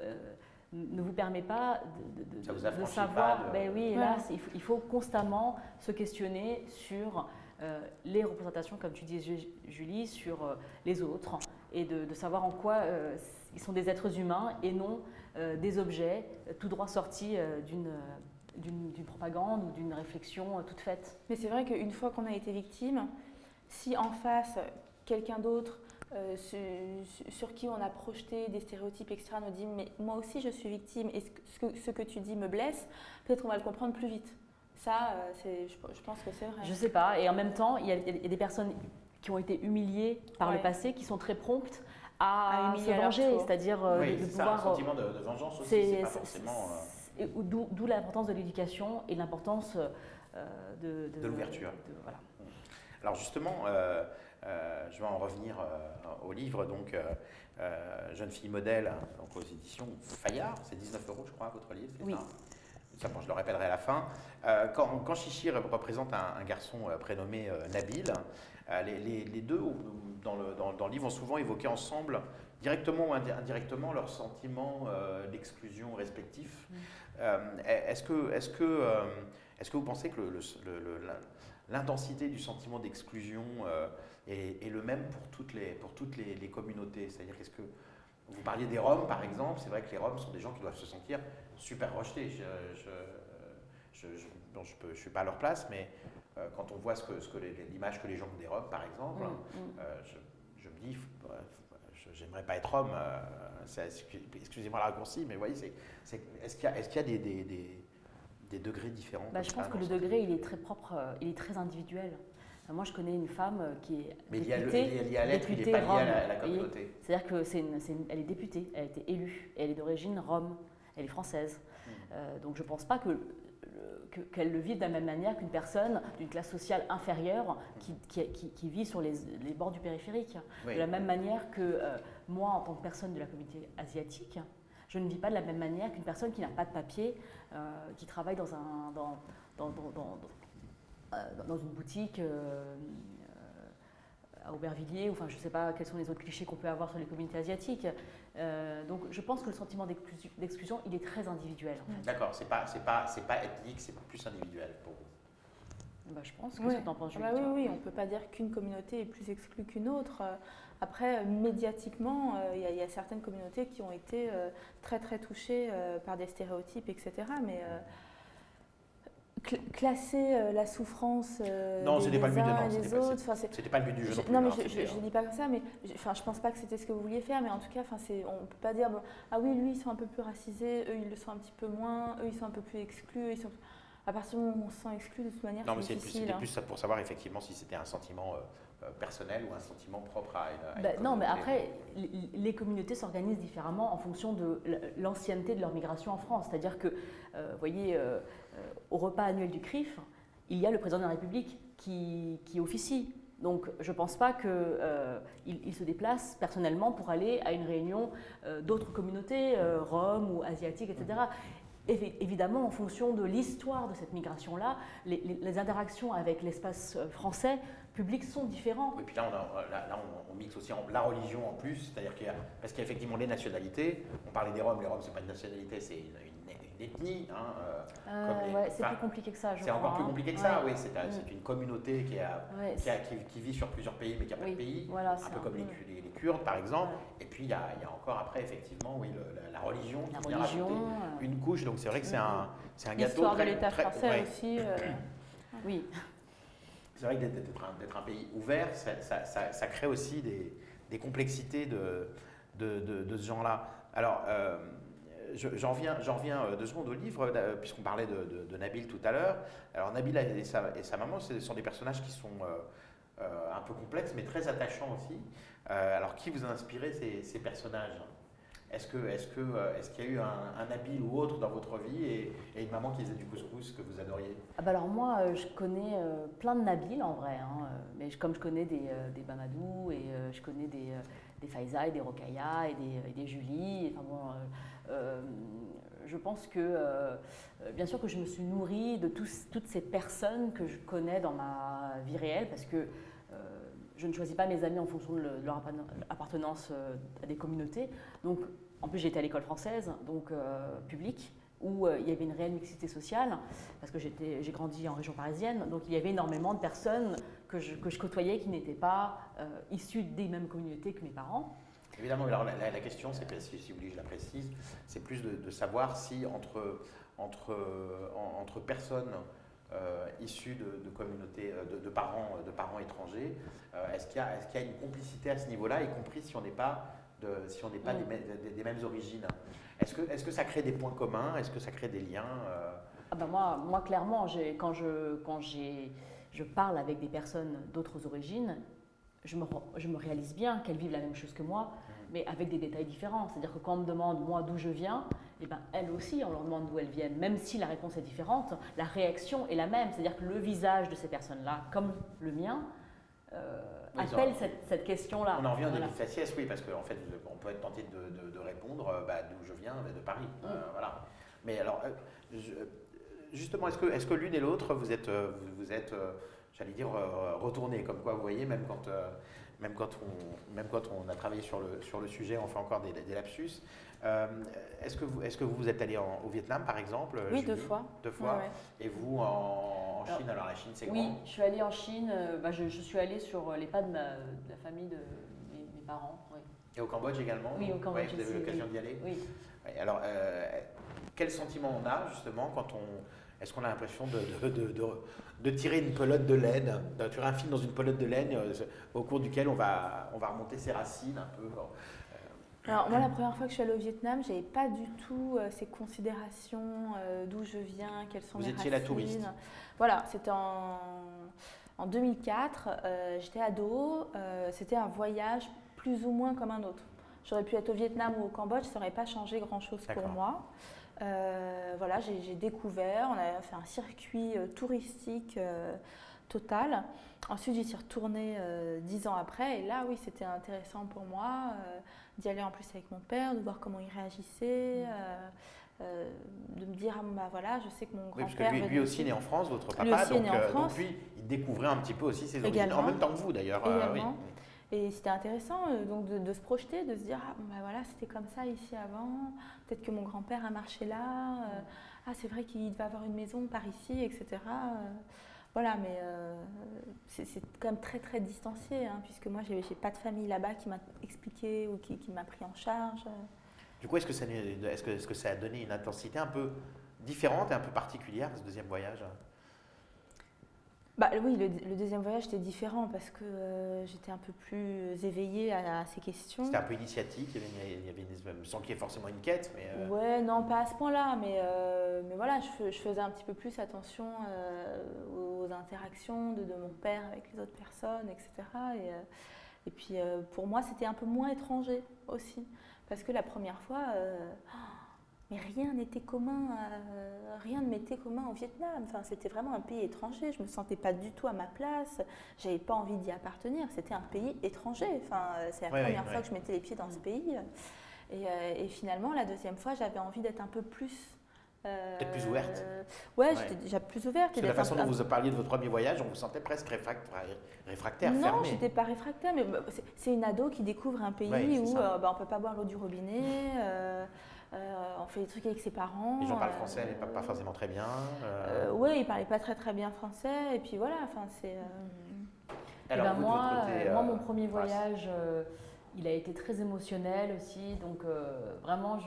permet pas de savoir. Ben oui, et là, il faut constamment se questionner sur les représentations, comme tu dis, Julie, sur les autres, et de savoir en quoi ils sont des êtres humains et non des objets tout droit sortis d'une propagande ou d'une réflexion toute faite. Mais c'est vrai qu'une fois qu'on a été victime, si en face, quelqu'un d'autre sur qui on a projeté des stéréotypes, etc., nous dit « mais moi aussi je suis victime et ce que tu dis me blesse », peut-être qu'on va le comprendre plus vite. Ça, je pense que c'est vrai. Je sais pas, et en même temps, il y a des personnes qui ont été humiliées par le passé qui sont très promptes à se venger, c'est-à-dire de pouvoir… un sentiment de vengeance aussi, c'est pas forcément… D'où l'importance de l'éducation et l'importance de l'ouverture. Voilà. Alors justement, je vais en revenir au livre, donc Jeune fille modèle, donc aux éditions Fayard, c'est 19 €, je crois, votre livre, c'est ça? Bon, je le répéterai à la fin. Quand Chichi représente un garçon prénommé Nabil, les deux, dans le livre, ont souvent évoqué ensemble, directement ou indirectement, leur sentiment d'exclusion respectif. Est-ce que vous pensez que l'intensité du sentiment d'exclusion est le même pour toutes les communautés? C'est-à-dire, vous parliez des Roms, par exemple, c'est vrai que les Roms sont des gens qui doivent se sentir super rejetés. Je ne suis pas à leur place, mais quand on voit l'image que les gens ont des Roms, par exemple, je me dis, j'aimerais pas être Rome, excusez-moi la raccourci, mais vous voyez, est-ce qu'il y a des degrés différents? Je pense que le degré, il est très propre, il est très individuel. Moi, je connais une femme qui est députée Rome. À la communauté. C'est-à-dire qu'elle est députée, elle a été élue, et elle est d'origine Rome, elle est française. Donc je ne pense pas qu'elle le vive de la même manière qu'une personne d'une classe sociale inférieure qui vit sur les bords du périphérique. De la même manière que moi, en tant que personne de la communauté asiatique, je ne vis pas de la même manière qu'une personne qui n'a pas de papier, qui travaille dans une boutique à Aubervilliers, enfin je ne sais pas quels sont les autres clichés qu'on peut avoir sur les communautés asiatiques. Donc je pense que le sentiment d'exclusion, il est très individuel. En fait. D'accord, c'est pas ethnique, c'est plus individuel pour vous. Je pense que c'est en penses, Julie. Oui, on ne peut pas dire qu'une communauté est plus exclue qu'une autre. Après, médiatiquement, il y a certaines communautés qui ont été très très touchées par des stéréotypes, etc. Mais classer la souffrance des uns et des autres… C'était pas le but du jeu. Non, mais je ne dis pas comme ça, mais je pense pas que c'était ce que vous vouliez faire, mais en tout cas, on ne peut pas dire ah oui, lui, ils sont un peu plus racisés, eux, ils le sont un petit peu moins, eux, ils sont un peu plus exclus. À partir du moment où on se sent exclu, de toute manière, c'est difficile. C'était plus ça pour savoir effectivement si c'était un sentiment personnel ou un sentiment propre à une communauté. Non, mais après, les communautés s'organisent différemment en fonction de l'ancienneté de leur migration en France. C'est-à-dire que, vous voyez, au repas annuel du CRIF, il y a le président de la République qui officie. Donc, je ne pense pas qu'il se déplace personnellement pour aller à une réunion d'autres communautés, roms ou asiatiques, etc. Évidemment, en fonction de l'histoire de cette migration-là, les interactions avec l'espace français public sont différents. Et puis là, on mixe aussi la religion en plus, c'est-à-dire parce qu'il y a effectivement les nationalités. On parlait des Roms, les Roms, c'est pas une nationalité, c'est une ethnie. C'est plus compliqué que ça, je C'est crois. encore plus compliqué que ça, oui. C'est une communauté qui vit sur plusieurs pays, mais qui n'a pas de pays. Voilà, un peu comme les Kurdes, par exemple. Et puis, il y a encore après, effectivement, la religion qui vient rajouter une couche. Donc, c'est vrai que c'est un gâteau. L'histoire de l'État français aussi. Oui. C'est vrai que d'être un pays ouvert, ça crée aussi des complexités de ce genre-là. Alors, j'en viens 2 secondes au livre, puisqu'on parlait de Nabil tout à l'heure. Alors, Nabil et sa maman, ce sont des personnages qui sont un peu complexes, mais très attachants aussi. Alors, qui vous a inspiré ces personnages? Est-ce qu'il y a eu un Nabil ou autre dans votre vie et une maman qui faisait du couscous que vous adoriez? Ah bah alors moi, je connais plein de Nabil en vrai, hein, mais comme je connais des Bamadou et je connais des Faiza et des Rokhaya et des Julie. Enfin bon, je pense que bien sûr que je me suis nourrie de toutes ces personnes que je connais dans ma vie réelle parce que je ne choisis pas mes amis en fonction de leur appartenance à des communautés. Donc, en plus, j'étais à l'école française, donc publique, où il y avait une réelle mixité sociale, parce que j'ai grandi en région parisienne, donc il y avait énormément de personnes que je côtoyais qui n'étaient pas issues des mêmes communautés que mes parents. Évidemment, alors la question, c'est, si vous voulez, je la précise, c'est plus de savoir si entre personnes issus de communautés, de parents étrangers. Est-ce qu'il y a une complicité à ce niveau-là, y compris si on n'est pas, des mêmes origines? Est-ce que ça crée des points communs? Est-ce que ça crée des liens? Ah ben moi, clairement, quand je parle avec des personnes d'autres origines, je me réalise bien qu'elles vivent la même chose que moi, mais avec des détails différents. C'est-à-dire que quand on me demande, moi, d'où je viens, eh ben, elles aussi, on leur demande d'où elles viennent. Même si la réponse est différente, la réaction est la même. C'est-à-dire que le visage de ces personnes-là, comme le mien, appelle cette question-là. On en revient de faciès, oui, parce qu'en fait, on peut être tenté de répondre d'où je viens, de Paris. Voilà. Mais alors, justement, est-ce que l'une et l'autre, vous êtes j'allais dire, retournés, comme quoi, vous voyez, même quand on a travaillé sur le sujet, on fait encore des lapsus. Est-ce que vous êtes allé au Vietnam, par exemple? Oui, Julie? 2 fois. 2 fois. Ouais. Et vous, en Chine? Alors, la Chine, c'est grand. Oui, je suis allée en Chine. Je suis allée sur les pas de la famille de mes parents. Oui. Et au Cambodge également? Oui, au Cambodge Vous avez eu aussi, l'occasion oui. d'y aller? Oui. Oui, alors, quel sentiment on a, justement, est-ce qu'on a l'impression de tirer une pelote de laine, de tirer un fil dans une pelote de laine au cours duquel on va remonter ses racines un peu? Alors moi, la première fois que je suis allée au Vietnam, j'avais pas du tout ces considérations d'où je viens, quelles sont mes racines. Vous étiez la touriste? Voilà, c'était en 2004, j'étais ado, c'était un voyage plus ou moins comme un autre. J'aurais pu être au Vietnam ou au Cambodge, ça n'aurait pas changé grand-chose pour moi. Voilà, j'ai découvert, on a fait un circuit touristique total. Ensuite, j'y suis retournée 10 ans après et là, oui, c'était intéressant pour moi d'y aller en plus avec mon père, de voir comment il réagissait, de me dire, voilà, je sais que mon grand-père… Oui, parce que lui aussi né en France, votre papa, lui aussi est né en France. Donc lui, il découvrait un petit peu aussi ses origines, Également. en même temps que vous d'ailleurs. Également. Oui. Et c'était intéressant donc de se projeter, de se dire voilà, c'était comme ça ici avant, peut-être que mon grand-père a marché là, c'est vrai qu'il devait avoir une maison par ici, etc. Voilà, mais c'est quand même très très distancié, hein, puisque moi j'ai pas de famille là-bas qui m'a expliqué ou qui m'a pris en charge. Du coup, est-ce que ça a donné une intensité un peu différente et un peu particulière ce deuxième voyage? Oui, le deuxième voyage était différent parce que j'étais un peu plus éveillée à ces questions. C'était un peu initiatique, sans qu'il y ait forcément une quête. Mais Ouais, non, pas à ce point-là, mais voilà, je faisais un petit peu plus attention aux interactions de mon père avec les autres personnes, etc. Et puis pour moi, c'était un peu moins étranger aussi, parce que la première fois… mais rien n'était commun, rien ne m'était commun au Vietnam. Enfin, c'était vraiment un pays étranger. Je ne me sentais pas du tout à ma place. Je n'avais pas envie d'y appartenir. C'était un pays étranger. Enfin, c'est la première fois que je mettais les pieds dans ce pays. Et finalement, la deuxième fois, j'avais envie d'être un peu plus… peut-être plus ouverte. Ouais, j'étais déjà plus ouverte. C'est la façon dont vous parliez de votre premier voyage, on vous sentait presque réfractaire, non, fermé. Non, je n'étais pas réfractaire, mais c'est une ado qui découvre un pays où on ne peut pas boire l'eau du robinet. On fait des trucs avec ses parents. Les gens parlent français, mais pas forcément très bien. Oui, ils ne parlaient pas très très bien français. Et puis voilà, enfin c'est… Alors, moi, mon premier voyage, il a été très émotionnel aussi. Donc vraiment,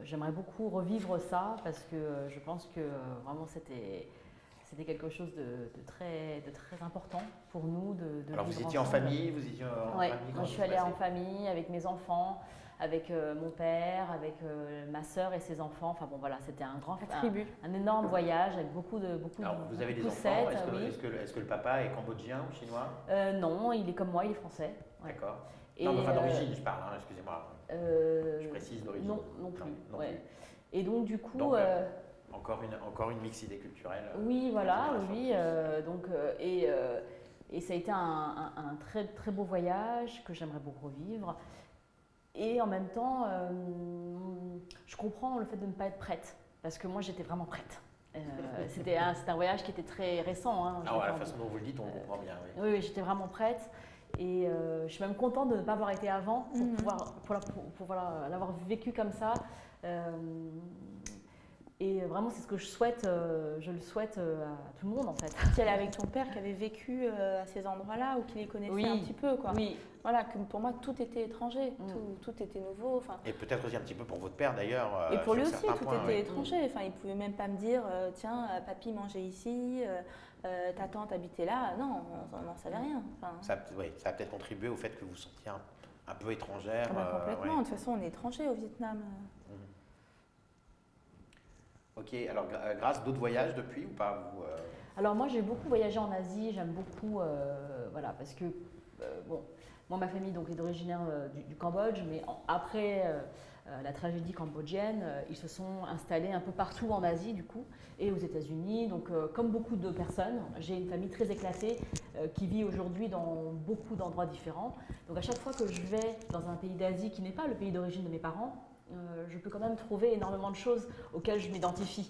j'aimerais beaucoup revivre ça parce que je pense que vraiment c'était c'était quelque chose de très important pour nous. Alors vous vivre étiez en ensemble. famille, vous étiez en Ouais, famille. moi je suis allée en famille avec mes enfants, avec mon père, avec ma sœur et ses enfants. Enfin bon voilà, c'était un énorme voyage avec beaucoup Alors vous avez des de enfants, poussettes, oui. est-ce que le papa est cambodgien ou chinois? Non, il est comme moi, il est français. Ouais. D'accord. Et, Non, mais enfin d'origine, je parle, hein, excusez-moi. Je précise d'origine. Non plus. Non Ouais. plus. Et donc du coup. Donc, encore une mixité culturelle. Oui, voilà, oui. Et ça a été un très, très beau voyage que j'aimerais beaucoup revivre. Et en même temps, je comprends le fait de ne pas être prête, parce que moi j'étais vraiment prête. C'était un voyage qui était très récent. Hein, la façon dont vous le dites, on comprend bien. Oui, oui, j'étais vraiment prête. Et je suis même contente de ne pas avoir été avant pour l'avoir vécu comme ça. Et vraiment, c'est ce que je souhaite, je le souhaite à tout le monde en fait. Tu es allée avec ton père qui avait vécu à ces endroits-là ou qui les connaissait un petit peu, quoi. Oui. Voilà, que pour moi, tout était étranger, tout était nouveau. Et peut-être aussi un petit peu pour votre père d'ailleurs. Et pour lui aussi, tout était étranger. Enfin, il ne pouvait même pas me dire, tiens, papy mangeait ici, ta tante habitait là. Non, on n'en savait rien. Enfin, ça a peut-être contribué au fait que vous vous sentiez un peu étrangère. Complètement. De toute façon, on est étranger au Vietnam. Ok, alors Grâce, d'autres voyages depuis ou pas vous, Alors moi j'ai beaucoup voyagé en Asie, j'aime beaucoup, voilà, parce que, bon, moi ma famille donc, est originaire du Cambodge, mais après la tragédie cambodgienne, ils se sont installés un peu partout en Asie du coup, et aux États-Unis. Donc comme beaucoup de personnes, j'ai une famille très éclatée qui vit aujourd'hui dans beaucoup d'endroits différents. Donc à chaque fois que je vais dans un pays d'Asie qui n'est pas le pays d'origine de mes parents, je peux quand même trouver énormément de choses auxquelles je m'identifie.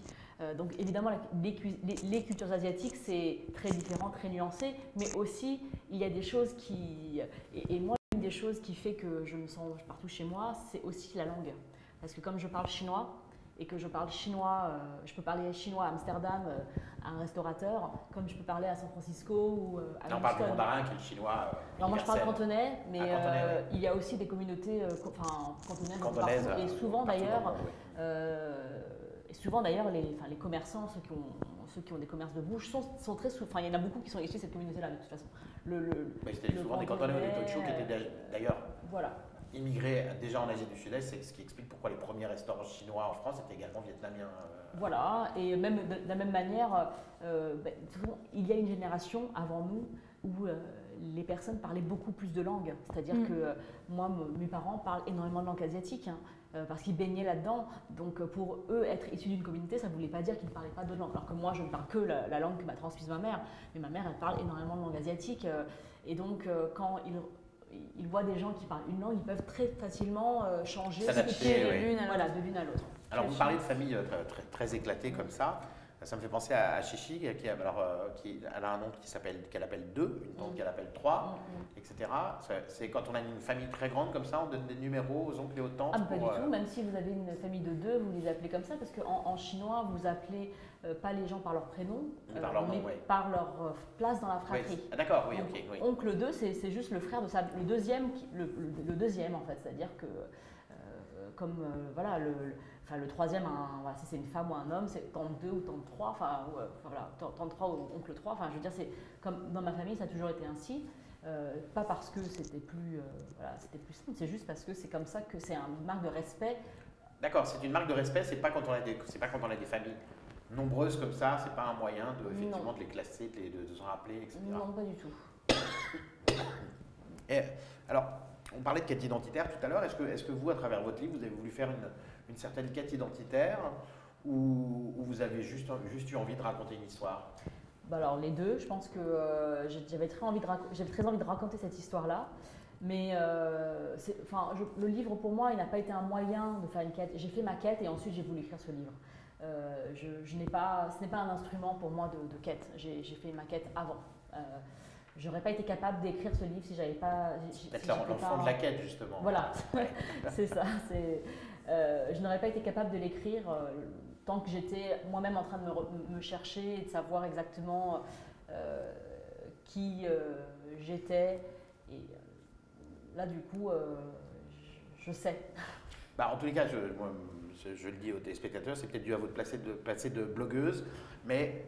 Donc évidemment, les cultures asiatiques, c'est très différent, très nuancé, mais aussi, il y a des choses qui... Et moi, une des choses qui fait que je me sens partout chez moi, c'est aussi la langue. Parce que comme je parle chinois, et que je parle chinois, je peux parler chinois à Amsterdam, à un restaurateur, comme je peux parler à San Francisco ou à on parle du mandarin qui est le chinois. Alors moi je parle cantonais, mais cantonais, il y a aussi des communautés cantonaises partout. Et souvent d'ailleurs, les commerçants, ceux qui ont des commerces de bouche, sont très souvent. Enfin, il y en a beaucoup qui sont issus de cette communauté-là de toute façon. C'était souvent des cantonais ou des Tokyo qui étaient d'ailleurs. Voilà. Immigrés déjà en Asie du Sud-Est, c'est ce qui explique pourquoi les premiers restaurants chinois en France étaient également vietnamiens. Voilà, et même de la même manière, il y a une génération avant nous où les personnes parlaient beaucoup plus de langues. C'est-à-dire que moi, mes parents parlent énormément de langue asiatique, parce qu'ils baignaient là-dedans. Donc pour eux, être issus d'une communauté, ça ne voulait pas dire qu'ils ne parlaient pas d'autres langues. Alors que moi, je ne parle que la langue que m'a transmise ma mère, mais ma mère, elle parle énormément de langue asiatique. Et donc quand ils voient des gens qui parlent une langue, ils peuvent très facilement changer, s'adapter de l'une à l'autre. Alors vous parlez de famille très éclatée comme ça. Ça me fait penser à Chichi, elle a un oncle qu'elle appelle 2, une tante qu'elle appelle 3, etc. C'est quand on a une famille très grande comme ça, on donne des numéros aux oncles et aux tantes. Pas du tout, même si vous avez une famille de 2, vous les appelez comme ça, parce qu'en chinois, vous appelez pas les gens par leur prénom, mais par leur place dans la fratrie. Oui. D'accord, oui, ok. Oui. Oncle 2, c'est juste le frère de le deuxième en fait, c'est-à-dire que le troisième, si c'est une femme ou un homme, c'est tante 2 ou tante 3, tante 3 ou oncle 3, enfin je veux dire, c'est comme dans ma famille, ça a toujours été ainsi, pas parce que c'était plus simple, c'est juste parce que c'est comme ça, que c'est une marque de respect. D'accord, c'est une marque de respect, c'est pas quand on a des familles nombreuses comme ça, c'est pas un moyen effectivement de les classer, de se rappeler, etc. Non, pas du tout. Et, alors, on parlait de quête identitaire tout à l'heure. Est-ce que vous, à travers votre livre, vous avez voulu faire une certaine quête identitaire ou vous avez juste eu envie de raconter une histoire? Alors les deux, je pense que j'avais très envie de raconter cette histoire-là. Mais le livre, pour moi, il n'a pas été un moyen de faire une quête. J'ai fait ma quête et ensuite j'ai voulu écrire ce livre. Ce n'est pas un instrument pour moi de quête. J'ai fait ma quête avant. J'aurais pas été capable d'écrire ce livre si j'avais pas. Peut-être l'enfant de la quête, justement. Voilà, c'est ça. Je n'aurais pas été capable de l'écrire tant que j'étais moi-même en train de me chercher et de savoir exactement qui j'étais. Et là, du coup, je sais. Bah, en tous les cas, je le dis aux téléspectateurs, c'est peut-être dû à votre passé de blogueuse, mais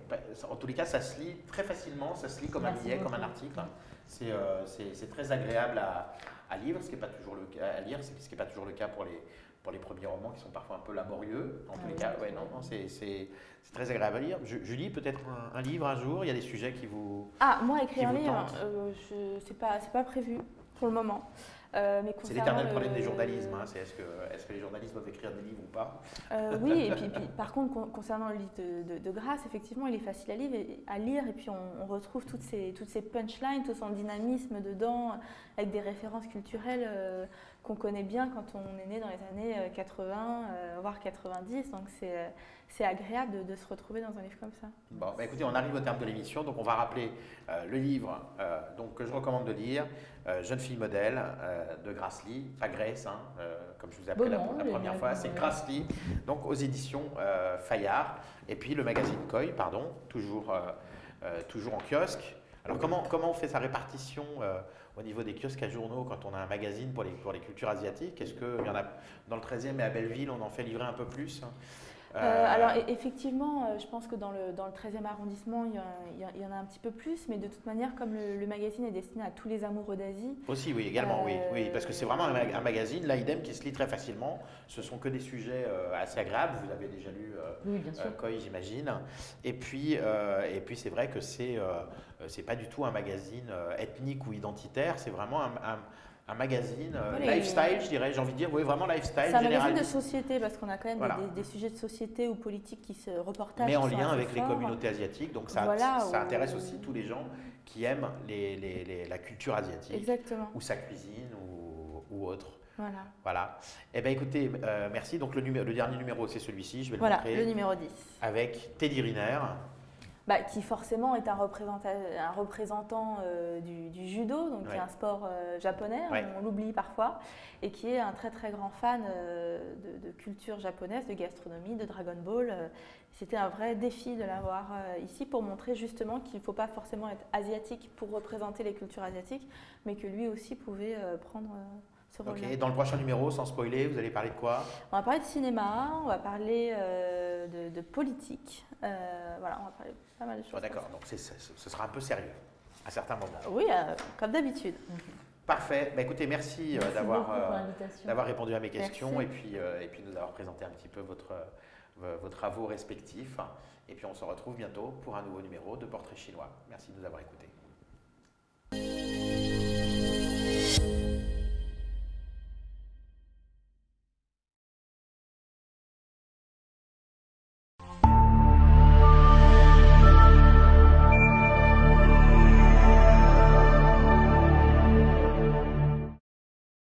en tous les cas, ça se lit très facilement, ça se lit comme un billet, comme un article. C'est très agréable à lire, ce qui n'est pas toujours le cas, ce qui n'est pas toujours le cas pour les premiers romans qui sont parfois un peu laborieux. En tous les cas, ouais, non, c'est très agréable à lire. Julie, peut-être un livre un jour, il y a des sujets qui vous. Ah, moi, écrire un livre, c'est pas prévu pour le moment. C'est l'éternel problème des journalismes. Hein. Est-ce que les journalistes doivent écrire des livres ou pas? Oui, et puis par contre, concernant le livre de Grasse, effectivement, il est facile à lire et puis on retrouve toutes ces punchlines, tout son dynamisme dedans, avec des références culturelles qu'on connaît bien quand on est né dans les années 80, voire 90. Donc c'est agréable de se retrouver dans un livre comme ça. Bon, bah écoutez, on arrive au terme de l'émission, donc on va rappeler le livre donc, que je recommande de lire, Jeune fille modèle de Grace Lee, pas Grace, hein, comme je vous ai appelé la première fois, c'est Grace Lee, donc aux éditions Fayard, et puis le magazine Koi, pardon, toujours en kiosque. Alors comment on fait sa répartition au niveau des kiosques à journaux quand on a un magazine pour les cultures asiatiques? Est-ce qu'il y en a dans le 13e et à Belleville, on en fait livrer un peu plus? Alors effectivement, je pense que dans le 13e arrondissement, il y en a un petit peu plus, mais de toute manière, comme le magazine est destiné à tous les amoureux d'Asie. Aussi, oui, également, oui, parce que c'est vraiment un magazine, là, idem, qui se lit très facilement. Ce sont que des sujets assez agréables. Vous avez déjà lu Koi, j'imagine. Et puis c'est vrai que c'est pas du tout un magazine ethnique ou identitaire, c'est vraiment un magazine lifestyle, je dirais, j'ai envie de dire, oui, vraiment lifestyle. C'est un magazine de société parce qu'on a quand même des sujets de société ou politique qui se reportent. Mais en lien avec les communautés asiatiques, donc ça intéresse aussi tous les gens qui aiment la culture asiatique. Exactement. Ou sa cuisine ou autre. Voilà. Eh bien écoutez, merci. Donc le dernier numéro, c'est celui-ci, je vais le montrer. Voilà, le numéro 10. Avec Teddy Riner. Qui forcément est un représentant du judo, donc qui est un sport japonais, on l'oublie parfois, et qui est un très très grand fan de culture japonaise, de gastronomie, de Dragon Ball. C'était un vrai défi de l'avoir ici pour montrer justement qu'il ne faut pas forcément être asiatique pour représenter les cultures asiatiques, mais que lui aussi pouvait prendre ce rôle-là. Ok, dans le prochain numéro, sans spoiler, vous allez parler de quoi? On va parler de cinéma, on va parler de politique, voilà, on va parler pas mal de choses. D'accord, donc ce sera un peu sérieux à certains moments. Oui, comme d'habitude. Parfait. Bah, écoutez, merci d'avoir répondu à mes questions merci. et puis de nous avoir présenté un petit peu vos travaux respectifs. Et puis on se retrouve bientôt pour un nouveau numéro de Portrait chinois. Merci de nous avoir écoutés.